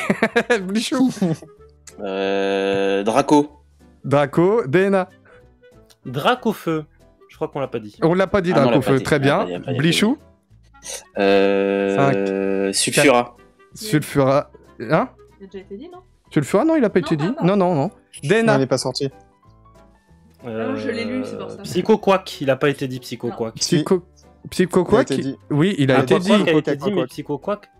Blichou. Draco. Draco. DNA. Dracofeu. Je crois qu'on l'a pas dit. On l'a pas dit, Ah non, on l'a Dracofeu. pas dit. Très Ah, bien. pas dit, pas dit. Blichou. Sulfura. Sulfura. Hein? Il a déjà été dit, non? Sulfura, non, il a pas Non, été dit. pas. Non. Non, DNA. il n'est pas sorti. non, je l'ai lu, c'est pour ça. Psycho-Quack. Il a pas été dit Psycho-Quack. Psycho quoi Il a été dit. Oui, il a été dit. Quack a été Quack, dit, quack, mais quack. Psycho-Quack.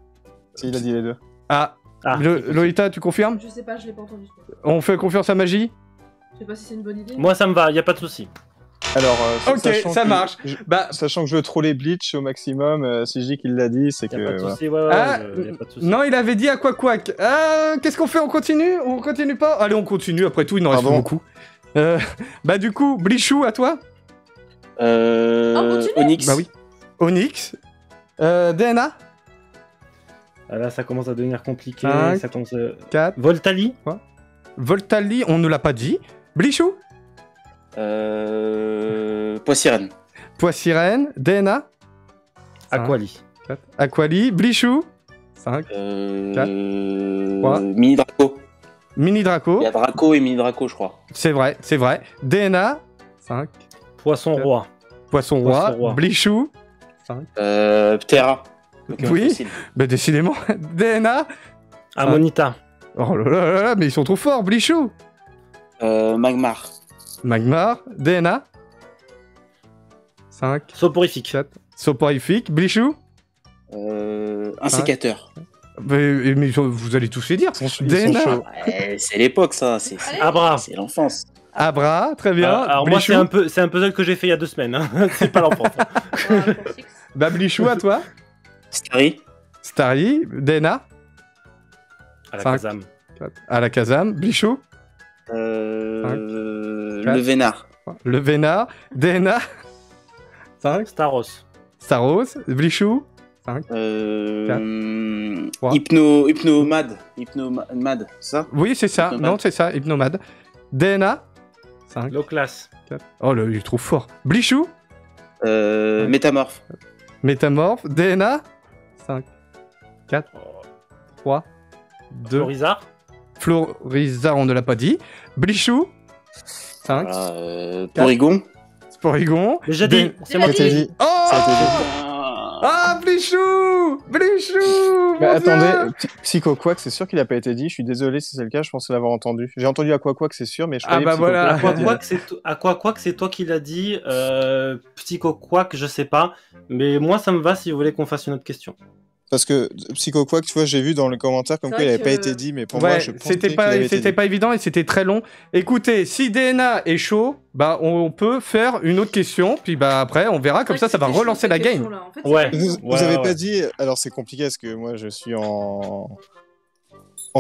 Si, il a dit les deux. Ah, Ah, Lolita, tu confirmes? Je sais pas, je l'ai pas entendu. On fait confiance à Magie? Je sais pas si c'est une bonne idée. moi ça me va, y a pas de souci. Alors, Ok, sachant ça que marche. Bah, Sachant que je veux troller Bleach au maximum, si je dis qu'il l'a dit, c'est Y a pas que. de Voilà. souci, ouais, Ah, y a pas de souci. non, il avait dit à quoi quack. Qu'est-ce qu'on fait? On continue? On continue pas? Allez, on continue. Après tout, il n'en reste Pardon. plus beaucoup. Bah, du coup, Blichou, à toi? continue. Onyx. Bah oui. Onyx. DNA. Ah, là ça commence à devenir compliqué. Cinq. Ça commence à... 4. Voltali. Voltali, on ne l'a pas dit. Blichou. Poissirène. Poissirène. DNA. Aquali. 4. Aquali. Blichou. 5. Trois. Mini Draco. Mini Il Draco. y a Draco et Mini Draco, je crois. C'est vrai, c'est vrai. DNA. 5. Poisson roi. Poisson Poisson roi. roi. Blichou. Ptera. Pokémon Oui. fossile. Bah, décidément. DNA. Ammonita. Oh là là là là, mais ils sont trop forts. Blichou. Magmar. Magmar. DNA. 5. Soporifique. 4. Soporifique. Blichou. Un sécateur. Mais vous allez tous les dire. Ils sont DNA. chauds. Ouais, c'est l'époque, ça. C'est Abra. c'est l'enfance. Abra. Très bien. Alors moi Blichou. c'est un puzzle que j'ai fait il y a 2 semaines. Hein. C'est pas l'enfance. Voilà, pour Six. Bah, Blichou, à toi. Starry. Starry. DNA. À la Cinq. Kazam. 4. À la Kazam. Blichou. Le Vénard. Le Vénard. DNA. 5. Staros. Staros. Blichou. Trois. Hypnomad. Hypnomad, c'est ça? Oui, c'est ça. Hypnomade. Non, c'est ça. Hypnomade. DNA. 5. Loclas. 4. Oh là, il est trop fort. Blichou. Métamorphe. Métamorphe. DNA. 5. 4. 3. 2. Florizard. Florizard, on ne l'a pas dit. Blichou. 5. Voilà, Porygon. Sporigon. Déjà dit. C'est moi Ça a été dit. Oh Ça a été dit. Ah, Blichou. Blichou. Mais mon Dieu. attendez, Psycho Quack, c'est sûr qu'il a pas été dit. Je suis désolé si c'est le cas, je pensais l'avoir entendu. J'ai entendu Aqua Quack, c'est sûr, mais je Ah croyais bah Psycho voilà. Quack. À quoi que c'est toi qui l'as dit. Psycho Quack, je sais pas. Mais moi, ça me va si vous voulez qu'on fasse une autre question. Parce que Psycho Quack, tu vois, j'ai vu dans le commentaire comme C'est quoi il vrai avait pas que- été dit, mais pour moi, Ouais, je pensais c'était qu'il avait été c'était dit. pas évident et c'était très long. Écoutez, si DNA est chaud, bah on peut faire une autre question, puis bah après on verra comme ça va C'était relancer chaud, la cette game. question-là. En fait, c'est Ouais. pas- Vous avez pas dit, alors c'est compliqué parce que moi je suis en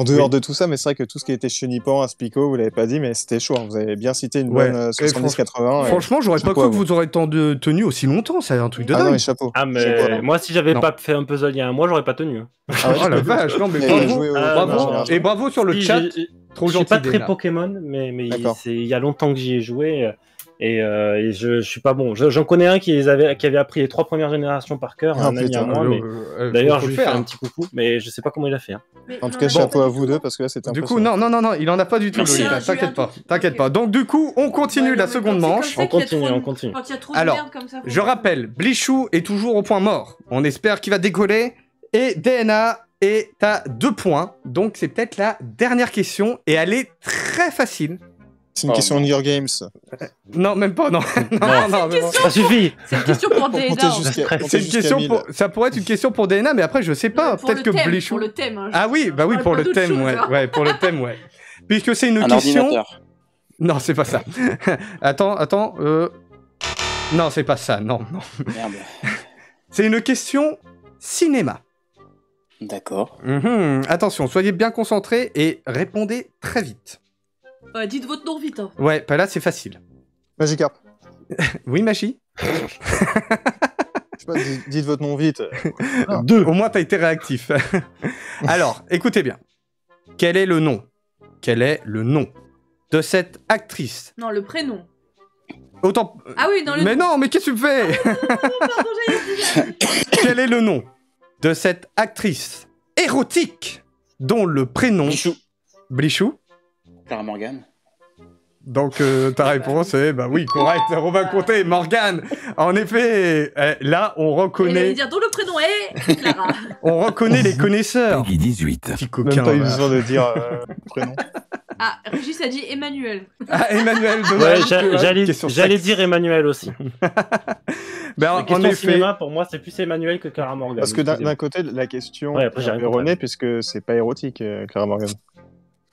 dehors de tout ça, mais c'est vrai que tout ce qui était chenipan, Aspico, vous l'avez pas dit, mais c'était chaud. Hein. Vous avez bien cité une Ouais. bonne Et 70-80. ouais. Franchement, j'aurais pas Chapeau cru à que vous aurez tant de tenu aussi longtemps, c'est un truc de Ah non, dingue. mais chapeau. Ah, Chapeau, mais alors. moi, si j'avais Non. pas fait un puzzle il y a un mois, j'aurais pas tenu. Hein. Ah ouais, Oh la vache, non mais Mais bravo, jouer au- bravo, non, et bravo sur le Si, chat, j'ai- trop Je suis gentil pas très DNA. Pokémon, mais D'accord. il y a longtemps que j'y ai joué. Et je suis pas bon. J'en connais un qui avait appris les 3 premières générations par cœur, Ah, un ami putain, à moi, mais d'ailleurs je lui fais faire. un petit coucou, mais je sais pas comment il a fait. Hein. Mais En tout il cas, en a chapeau pas à du vous tout. deux, parce que là, c'était Du coup, impressionnant. non, il en a pas du tout, Merci. Lolita. J'ai eu un T'inquiète pas, doute. t'inquiète Ok. pas. Donc du coup, on continue Ouais, la mais seconde quand c'est manche. comme ça qu'il y a continue, trop de- on continue. Quand il y a trop de Alors, merde comme ça. faut Je pas- rappelle, Blichou est toujours au point mort. On espère qu'il va décoller. Et DNA est à 2 points. Donc c'est peut-être la dernière question. Et elle est très facile. C'est une Oh, question non. Hunger Games. Non, même pas, non. non, mais bon. Ça suffit. C'est une question pour Pour DNA. compter en fait. jusqu'à C'est compter une jusqu'à question 1000. pour... Ça pourrait être une question pour DNA, mais après, je sais pas. Pour Peut-être le que thème, Blichou... Pour le thème. Hein, Ah oui, bah oui, je pour parle le pas d'autre thème, chose, ouais. hein. Ouais, pour le thème, ouais. Puisque c'est une Un question... ordinateur. Non, c'est pas ça. Attends. Non, c'est pas ça, non. Merde. C'est une question cinéma. D'accord. Attention, soyez bien concentrés et répondez très vite. Dites votre nom vite. Hein. Ouais, bah là, c'est facile. Magikarp. Oui, Machi? Je sais pas, dites votre nom vite. Au moins, t'as été réactif. Alors, écoutez bien. Quel est le nom de cette actrice? Non, le prénom. Autant... Ah oui, dans le. Mais non, mais qu'est-ce que tu fais? Pardon, j'allais dire. Quel est le nom de cette actrice érotique dont le prénom... Blichou. Blichou? Clara Morgan. Donc ta réponse est bah oui, correct. Robin Conté, Morgane. En effet, là on Il allait reconnaît, dire dont le prénom est Clara. on reconnaît les connaisseurs. Peggy 18. Petit Même coquin. pas eu là. besoin de dire le prénom. Ah, Régis a dit Emmanuel. Ah, Emmanuel Ouais, Donald. question j'allais sexe. dire Emmanuel aussi. Ben, La en question effet. cinéma, pour moi, c'est plus Emmanuel que Clara Morgan. Parce que d'un côté, la question Ouais, après, j'ai rien est erronée, puisque c'est pas érotique, Clara Morgan.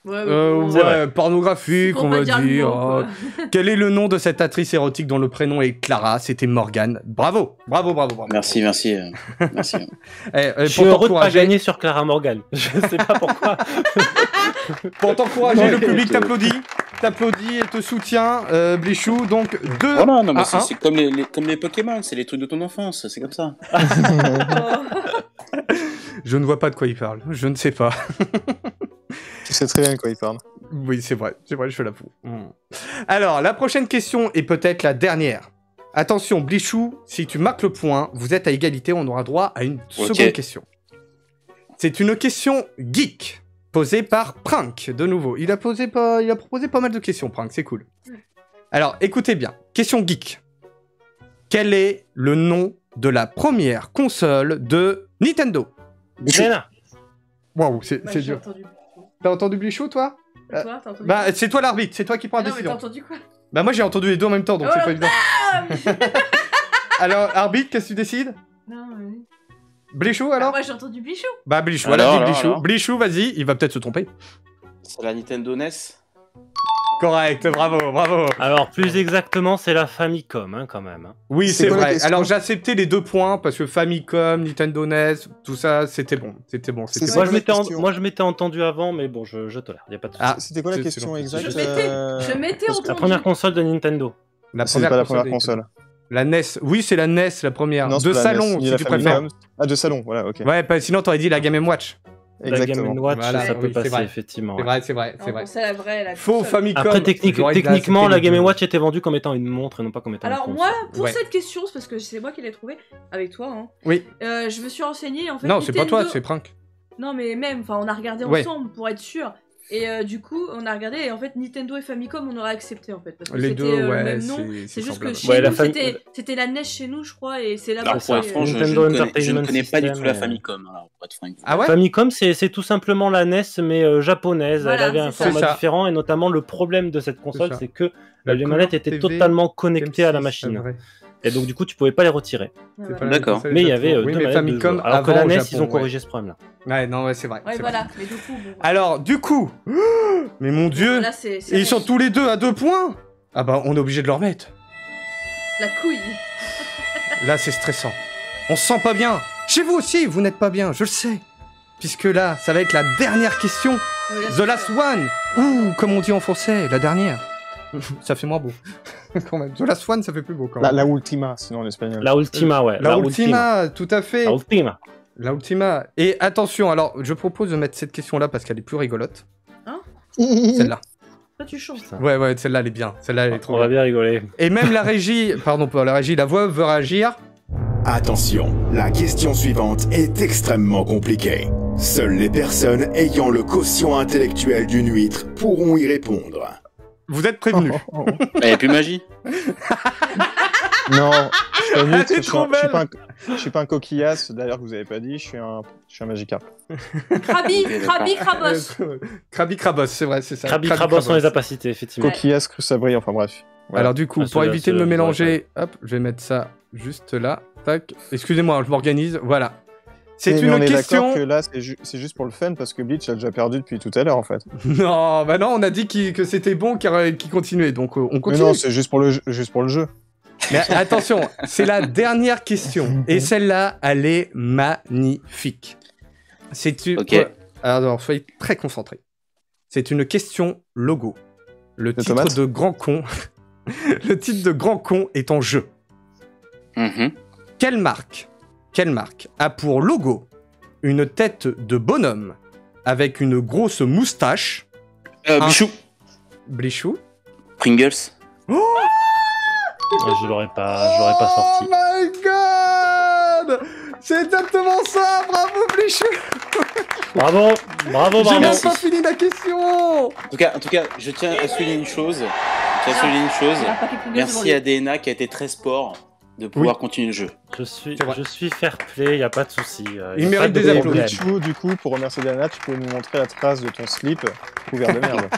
Ouais, C'est vrai. Pornographique, Faut on pas va dire le dire. mot, quoi. Quel est le nom de cette actrice érotique dont le prénom est Clara? C'était Morgane. Bravo. Merci. Merci. Je suis heureux de pas gagner sur Clara Morgan. Je sais pas pourquoi. Pour t'encourager, le Ouais, public ok. t'applaudit et te soutient, Blichou. Donc 2 Voilà, non, mais à c'est 1. c'est comme les Pokémon, c'est les trucs de ton enfance, c'est comme ça. Je ne vois pas de quoi il parle. Je ne sais pas. Tu sais très bien de quoi il parle. Oui, c'est vrai, je l'avoue. Alors, la prochaine question est peut-être la dernière. Attention, Blichou, si tu marques le point, vous êtes à égalité, on aura droit à une seconde question. C'est une question geek, posée par Prank, de nouveau. Il a proposé pas mal de questions, Prank, c'est cool. Alors, écoutez bien. Question geek. Quel est le nom de la première console de Nintendo? Zelda. Waouh, c'est J'ai dur. entendu. T'as entendu Blichou, toi? Toi, t'as entendu Bah, c'est toi l'arbitre, c'est toi qui prends la non, mais t'as décision. entendu quoi? Bah, moi j'ai entendu les deux en même temps, donc c'est Oh, pas évident. Alors, arbitre, qu'est-ce que tu décides? Non, mais... Blichou Ah, alors? moi j'ai entendu Bichou. Bah, Blichou, Alors, voilà, dis Blichou. alors. Blichou, vas-y, il va peut-être se tromper. C'est la Nintendo NES. Correct, bravo. Alors, plus exactement, c'est la Famicom, hein, quand même. Hein. Oui, C'est c'est quoi la vrai. question Alors, j'ai accepté les 2 points parce que Famicom, Nintendo NES, tout ça, c'était bon. C'est Moi, quoi la question moi, je m'étais entendu avant, mais bon, je tolère. Y a pas de souci. Ah, C'était quoi la c'est question gentil. exacte Je m'étais parce que entendu. La première console de Nintendo. C'est pas la première des- console. La NES, oui, c'est la NES, la première. Non, c'est De pas la salon, NES, ni si la tu préfères. Famicom. Ah, de salon, voilà, ok. Ouais, sinon t'aurais dit la Game & Watch. La Game Exactement. Watch, Voilà, ça oui, peut c'est passer, vrai. effectivement. C'est vrai. Non, c'est la vraie. La Faux console. Famicom. Après, j'aurais techniquement, accepté la les Game deux. Watch était vendue comme étant une montre et non pas comme étant Alors une moi, console. pour Ouais. cette question, c'est parce que c'est moi qui l'ai trouvée avec toi. Hein, Oui. je me suis renseignée en fait. Non, c'est pas toi, Nintendo- c'est Prank. Non, mais même, enfin, on a regardé Ouais. ensemble pour être sûr. Et du coup, on a regardé et en fait, Nintendo et Famicom, on aurait accepté en fait. Parce que Les c'était deux, le ouais, même nom. C'est juste que semblable. chez Ouais, la nous, fami- c'était la NES chez nous, je crois, et c'est là-bas. Alors, pour être c'est- franc, je Nintendo ne Entertainment connais pas du System, tout la et- Famicom. Alors, pour être franc. Ah ouais? Famicom, c'est tout simplement la NES, mais japonaise. Voilà, Elle avait un c'est ça. format C'est ça. différent, et notamment le problème de cette console, ça. c'est que La les manettes Color étaient TV, totalement connectées à la M6, machine. c'est vrai. Et donc, du coup, tu pouvais pas les retirer. Ouais, C'est voilà. pas la D'accord. console Mais il y Japon. avait Oui, deux mais manettes de Famicom joueurs. Alors que avant la au NES, Japon, ils ont ouais. corrigé ce problème-là. Ouais, non, ouais, c'est vrai. Ouais, c'est vrai. voilà. Mais du coup, bon. Alors, du coup, mais mon dieu, Là, c'est et ils sont tous les deux à 2 points. Ah bah, on est obligé de leur mettre. la couille. Là, c'est stressant. On se sent pas bien. Chez vous aussi, vous n'êtes pas bien, je le sais. Puisque là, ça va être la dernière question. The last one. Ou, comme on dit en français, la dernière. Ça fait moins beau. Quand même. The last one, ça fait plus beau quand même. La Ultima, sinon en espagnol. La Ultima, ouais. La Ultima, tout à fait. La Ultima. La Ultima. Et attention, alors, je propose de mettre cette question-là parce qu'elle est plus rigolote. Hein Celle-là. Toi, tu chantes. Putain. Ouais, celle-là, elle est bien. Celle-là, elle est trop On va bien. bien rigoler. Et même la régie, pardon, pas la régie, la voix veut réagir. Attention, la question suivante est extrêmement compliquée. Seules les personnes ayant le quotient intellectuel d'une huître pourront y répondre. Vous êtes prévenus. Il n'y a plus magie. Non, je suis pas nul, parce que Elle est trop belle. je suis pas un coquillasse, d'ailleurs, que vous avez pas dit, je suis un Magikarp. Krabi, Ok, Krabi, d'accord. Krabos. Krabi Krabos, c'est vrai, c'est ça. Krabi Krabos, on les a pas cités, effectivement. Coquillasse, Crusabri, enfin bref. Voilà. Alors du coup, Ah, pour ceux-là, éviter de me ceux-là, mélanger, hop, je vais mettre ça juste là. Tac. Excusez-moi, je m'organise. Voilà. C'est Mais une on est question. d'accord que là, c'est juste pour le fun, parce que Bleach a déjà perdu depuis tout à l'heure, en fait. Non, bah non, on a dit que c'était bon, qu'il continuait, donc on Mais continue. non, c'est juste pour le jeu. Mais attention, c'est la dernière question. Et celle-là, elle est magnifique. C'est une... Ok. Ouais. Alors, soyez très concentrés. C'est une question logo. Le titre tomate de Grand Con... Le titre de Grand Con est en jeu. Mhm. Quelle marque a pour logo une tête de bonhomme avec une grosse moustache, Bichou. Blichou? Pringles. Je l'aurais pas sorti. Oh my god! C'est exactement ça! Bravo Blichou! Bravo. J'ai même Merci. pas fini la question! En tout cas, je tiens à souligner une chose. Il y a un paquet de Pringles devant Merci lui. à DNA qui a été très sport de pouvoir continuer le jeu. Je suis C'est vrai. fair play, y a pas de souci. Il Y a mérite pas de des problème. applaudissements. Blichou, du coup, pour remercier Diana, tu peux nous montrer la trace de ton slip couvert de merde.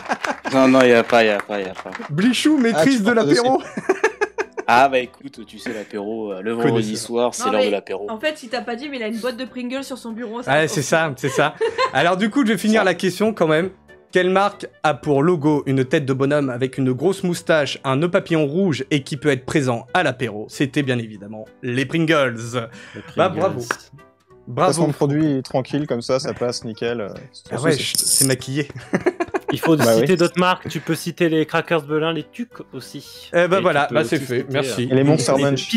Non, il y a pas. Blichou, maîtrise tu de portes l'apéro! Ah bah écoute, tu sais l'apéro, le vendredi Connaisseur. soir, c'est Non, l'heure mais de l'apéro. En fait, si t'as pas dit, mais il a une boîte de Pringles sur son bureau. Ouais, c'est ça. Alors du coup, je vais finir la question quand même. Quelle marque a pour logo une tête de bonhomme avec une grosse moustache, un nœud papillon rouge et qui peut être présent à l'apéro? C'était bien évidemment les Pringles. Les Bah, Pringles. bravo. Parce Bravo. qu'on produit tranquille, comme ça passe nickel. Ah ouais, c'est maquillé. Il faut Bah citer oui. d'autres marques. Tu peux citer les Crackers Belin, les Tucs aussi. Eh ben Et voilà, tu peux bah c'est aussi fait. citer, Merci. Et les Monster les Munch.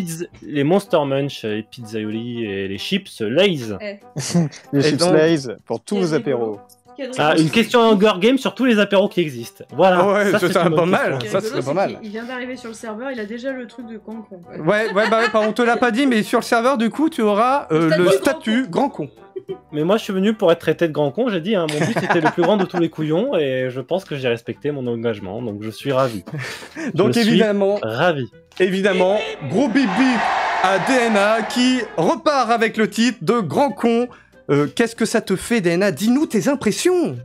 les Monster Munch, les Pizzaioli et les chips Lay's. Les Et chips donc- Lay's pour tous Quel vos apéros. Ah, une question Hunger Game sur tous les apéros qui existent. Voilà. Ah ouais, ça c'est serait une pas bonne mal. question. Ça serait pas mal. Il vient d'arriver sur le serveur, il a déjà le truc de Cancun. Ouais, on te l'a pas dit, mais sur le serveur, du coup, tu auras le statut grand con. Mais moi, je suis venu pour être traité de grand con. J'ai dit, hein, mon but c'était le plus grand de tous les couillons et je pense que j'ai respecté mon engagement. Donc, je suis ravi. Donc Je suis évidemment, gros bip bip à DNA qui repart avec le titre de grand con. Qu'est-ce que ça te fait, DNA? Dis-nous tes impressions.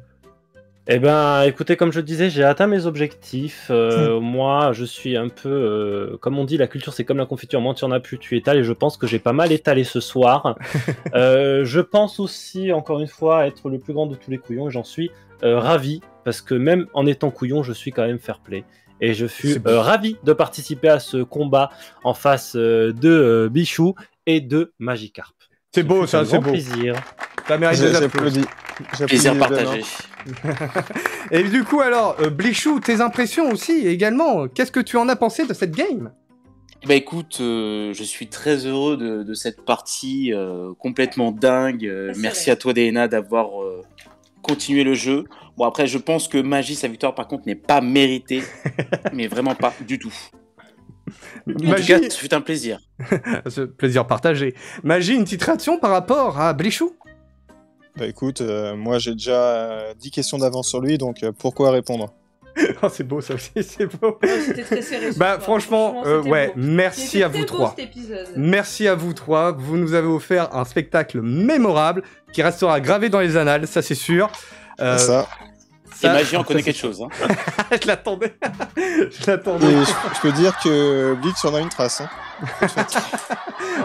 Eh ben, écoutez, comme je disais, j'ai atteint mes objectifs. Moi, je suis un peu, comme on dit, la culture c'est comme la confiture. Moins tu en as plus, tu étales. Et je pense que j'ai pas mal étalé ce soir. Je pense aussi, encore une fois, être le plus grand de tous les couillons. Et j'en suis ravi parce que même en étant couillon, je suis quand même fair play. Et je suis C'est beau. ravi de participer à ce combat en face de Bichou et de Magikarp. C'est beau, ça, un c'est grand beau. plaisir. Ça mérite des applaudissements. J'applaudis. Plaisir J'applaudis partagé. Et du coup, alors, Blichou, tes impressions aussi, également. Qu'est-ce que tu en as pensé de cette game? Bah écoute, je suis très heureux de cette partie complètement dingue. c'est Merci vrai. à toi DNA d'avoir continué le jeu. Bon après, je pense que Magie, sa victoire par contre n'est pas méritée, mais vraiment pas du tout. En tout Magie, cas, ce fut un plaisir. ce plaisir partagé. Magie, une petite réaction par rapport à Blichou? Bah écoute, moi j'ai déjà 10 questions d'avance sur lui, donc pourquoi répondre? Oh, c'est beau, ça aussi, c'est beau. C'était très serré. ce Bah soir. franchement, c'était ouais, beau. merci C'était à très vous beau, trois. cet épisode. Merci à vous trois. Vous nous avez offert un spectacle mémorable qui restera gravé dans les annales, ça c'est sûr. Ça. Et Magie en connaît quelque chose. Hein. Je l'attendais. Je Et l'attendais. je peux dire que Bleach en a une trace. Hein.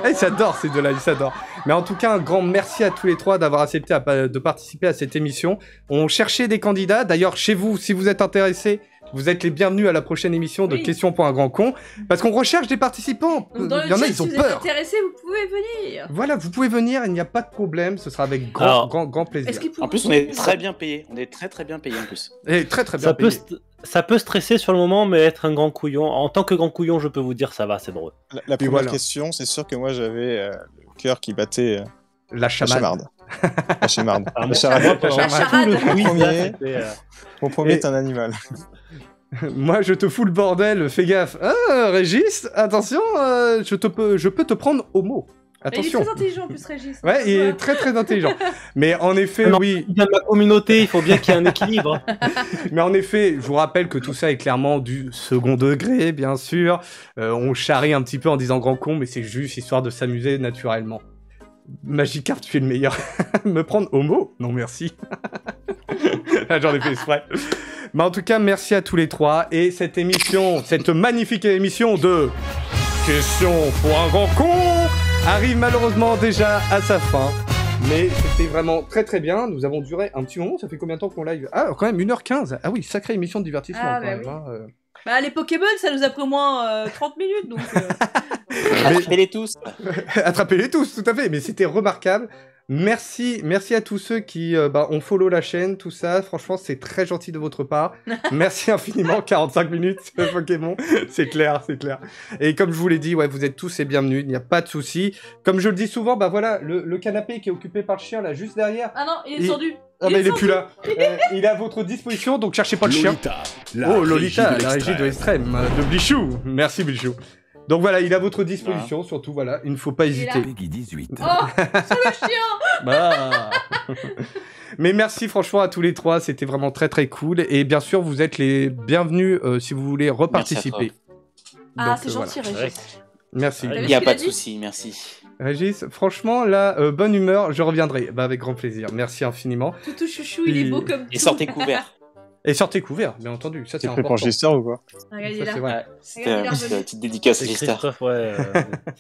Ils s'adorent ces deux-là, ils s'adorent. Mais en tout cas, un grand merci à tous les trois d'avoir accepté de participer à cette émission. On cherchait des candidats. D'ailleurs, chez vous, si vous êtes intéressés, vous êtes les bienvenus à la prochaine émission de Oui. Questions pour un grand con. Parce qu'on recherche des participants. Donc, dans Il le y en a, chat, ils si ont vous êtes peur. intéressé, vous pouvez venir. Voilà, vous pouvez venir, il n'y a pas de problème. Ce sera avec Alors, grand plaisir. Est-ce qu'il peut En plus, on est très bien payé. On est très bien payé en plus. Et très bien Ça peut, payé. ça peut stresser sur le moment, mais être un grand couillon. En tant que grand couillon, je peux vous dire, ça va, c'est drôle. La première voilà. question, c'est sûr que moi j'avais le cœur qui battait La chamade. chamarde. La chamarde. Ah, La moi, charade. moi, pendant La tout charade. le quiz, là, Premier. c'était, Mon premier Et- est un animal. Moi, je te fous le bordel, fais gaffe. Ah, Régis, attention, je peux te prendre au mot. Mais il est Attention. très intelligent en plus, Régis. Ouais, il est très très intelligent. Mais en effet, Non. oui. Dans ma communauté, il faut bien qu'il y ait un équilibre. Mais en effet, je vous rappelle que tout ça est clairement du second degré, bien sûr. On charrie un petit peu en disant grand con, mais c'est juste histoire de s'amuser naturellement. Magicard, tu es le meilleur. Me prendre au mot? Non, merci. Ah, j'en ai fait exprès. Mais en tout cas, merci à tous les trois. Et cette émission, cette magnifique émission de Questions pour un grand con arrive malheureusement déjà à sa fin. Mais c'était vraiment très très bien. Nous avons duré un petit moment. Ça fait combien de temps qu'on live? Ah, quand même 1h15. Ah oui, sacrée émission de divertissement. Ah, quand bah même, oui. hein. Bah, les Pokéballs, ça nous a pris au moins 30 minutes, donc... Attrapez-les tous. Attrapez-les tous, tout à fait. Mais c'était remarquable. Merci à tous ceux qui ont follow la chaîne, tout ça. Franchement, c'est très gentil de votre part. Merci infiniment. 45 minutes, Pokémon. C'est clair. Et comme je vous l'ai dit, ouais, vous êtes tous les bienvenus. Il n'y a pas de souci. Comme je le dis souvent, bah voilà, le canapé qui est occupé par le chien là, juste derrière. Ah non, il est Il- descendu. Ah bah il est plus là. Il est à votre disposition, donc cherchez pas le chien. Lolita, La régie de l'extrême, de Blichou. Merci Blichou. Donc voilà, il est à votre disposition, surtout voilà, il ne faut pas Il est là. hésiter. Peggy 18. Oh, sur le chien. Bah. Mais merci franchement à tous les trois, c'était vraiment très très cool. Et bien sûr, vous êtes les bienvenus si vous voulez reparticiper. Ah, Donc, c'est gentil, voilà. Régis. Merci. Ouais. T'as vu Il ce n'y a qu'il pas a de dit souci, merci. Régis, franchement, là, bonne humeur, je reviendrai. Bah avec grand plaisir, merci infiniment. Toutou chouchou, il est beau comme Et tout. sortez couverts. Et sortez couverts, bien entendu, ça c'est T'es prêt important. pour Gister ou quoi? Regarde, il Ça, est là. c'est vrai. C'était Regarde, il est c'était revenu. une petite dédicace, C'est Gister. Christophe, ouais.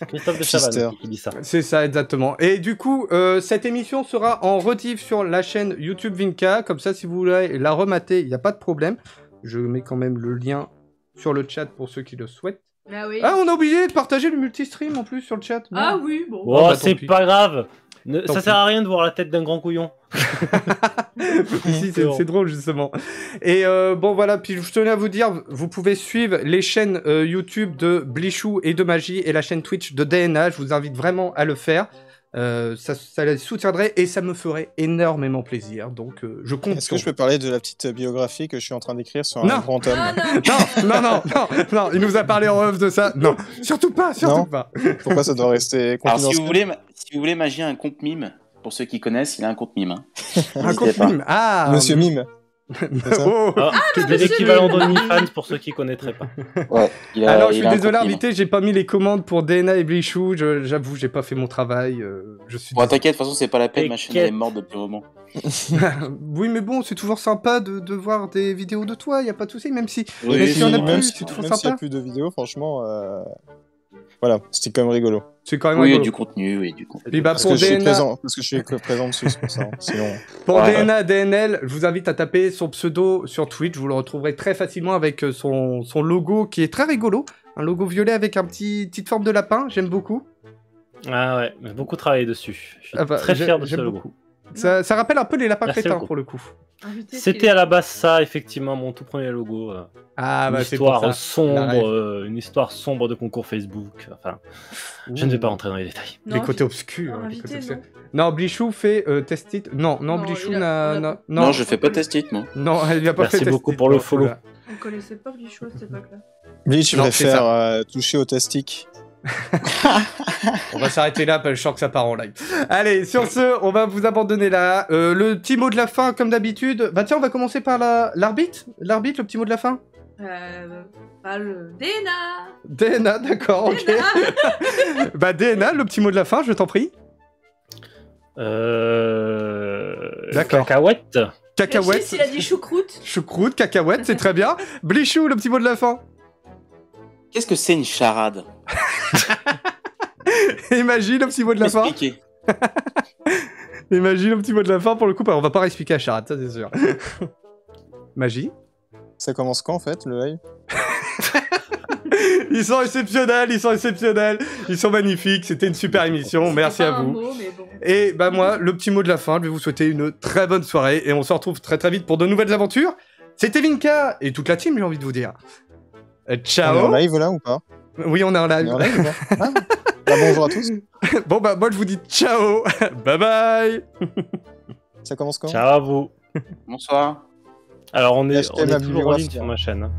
Christophe de Gister. Chavannes qui dit ça. C'est ça, exactement. Et du coup, cette émission sera en rediff sur la chaîne YouTube Vinka. Comme ça, si vous voulez la remater, il n'y a pas de problème. Je mets quand même le lien sur le chat pour ceux qui le souhaitent. Ah oui. Ah, on a oublié de partager le multistream en plus sur le chat. Ah oui, bon. Oh, Oh, bah, c'est tant pis. pas grave. Tant Ça pis. sert à rien de voir la tête d'un grand couillon. Si, c'est drôle justement. Et bon voilà, puis je tenais à vous dire, vous pouvez suivre les chaînes YouTube de Blichou et de Magie et la chaîne Twitch de DNA. Je vous invite vraiment à le faire. Ça les soutiendrait et ça me ferait énormément plaisir. Donc je compte Est-ce sur que je peux parler de la petite biographie que je suis en train d'écrire sur Non. un grand homme? Ah Non, non. non, il nous a parlé en off de ça. Non, surtout pas. Non. pas. Pourquoi ça doit rester Alors, si confidentiel? vous voulez, Magie a un compte mime. Pour ceux qui connaissent, il a un compte mime. Hein. Un N'hésitez compte pas. mime. Ah, Monsieur Mime. Oh. Ah, c'est monsieur l'équivalent Mime. d'OnlyFans pour ceux qui connaîtraient pas. Ouais, Alors, je il suis a un désolé, compte mime. invité, j'ai pas mis les commandes pour DNA et Blichou. J'avoue, j'ai pas fait mon travail. Je suis Bon, t'inquiète, de toute façon, c'est pas la peine, ma chaîne elle est T'inquiète. morte depuis un moment. Oui, mais bon, c'est toujours sympa de voir des vidéos de toi, y a pas de souci, même si. Oui, mais si on a oui, plus, même c'est si- toujours même s'il y a sympa. plus de vidéos, franchement, voilà, c'était quand même rigolo. C'est quand même Oui, rigolo. du contenu, oui, du contenu. Puis bah, Parce pour que je suis DNA, présent, parce que je suis présent dessus, c'est pour ça. Sinon, pour Ouais. DNA, DNL, je vous invite à taper son pseudo sur Twitch. Vous le retrouverez très facilement avec son logo qui est très rigolo. Un logo violet avec un petite forme de lapin. J'aime beaucoup. Ah ouais, j'ai beaucoup travaillé dessus. Je suis Ah bah, très fier de ce j'aime logo. beaucoup. Ça rappelle un peu les lapins Merci crétins beaucoup. pour le coup. Invité, C'était à la base ça, effectivement, mon tout premier logo. Ah Une bah c'est pour histoire ça. La sombre, rêve. une histoire sombre de concours Facebook. Enfin, je ne vais pas rentrer dans les détails. Non, Les côtés invité- obscurs. non, les invité, côtés obscurs. non. Non, Blichou fait test it. Non, Non, Blichou il a- n'a. on a- Non, je fais pas test-it, moi. Non, elle lui a pas Merci fait test beaucoup it, pour le non, follow. celui-là. On connaissait pas Blichou à cette époque-là. Bleach, Non, il c'est préfère toucher au tastic. On va s'arrêter là, parce que je sens que ça part en live. Allez, sur ce, on va vous abandonner là. Le petit mot de la fin, comme d'habitude. Bah tiens, on va commencer par l'arbitre. L'arbitre, le petit mot de la fin. Pas le DNA. DNA, d'accord, ok. DNA. Bah DNA, le petit mot de la fin, je t'en prie. D'accord. Cacahuète. Cacahuète. Régis, il a dit choucroute. Choucroute, cacahuète, c'est très bien. Blichou, le petit mot de la fin. Qu'est-ce que c'est une charade? Et Magie, le petit mot de la fin. Expliquez. Et Magie, le petit mot de la fin, pour le coup, bah, on va pas réexpliquer à charade, ça c'est sûr. Magie. Ça commence quand en fait, le live? Ils sont exceptionnels, ils sont magnifiques, c'était une super émission, merci à Pas un vous. mot, mais bon. Et bah moi, le petit mot de la fin, je vais vous souhaiter une très bonne soirée et on se retrouve très très vite pour de nouvelles aventures. C'était Vinka et toute la team, j'ai envie de vous dire. On est en Ciao. live là ou pas? Oui, on est en On est live. en live ou pas? Ah, Bah, bonjour à tous. Bon, bah, moi, je vous dis ciao. Bye bye. Ça commence quand? Ciao à vous. Bonsoir. Alors, on est Acheter ma toujours en ligne bibliographie, sur hein. ma chaîne.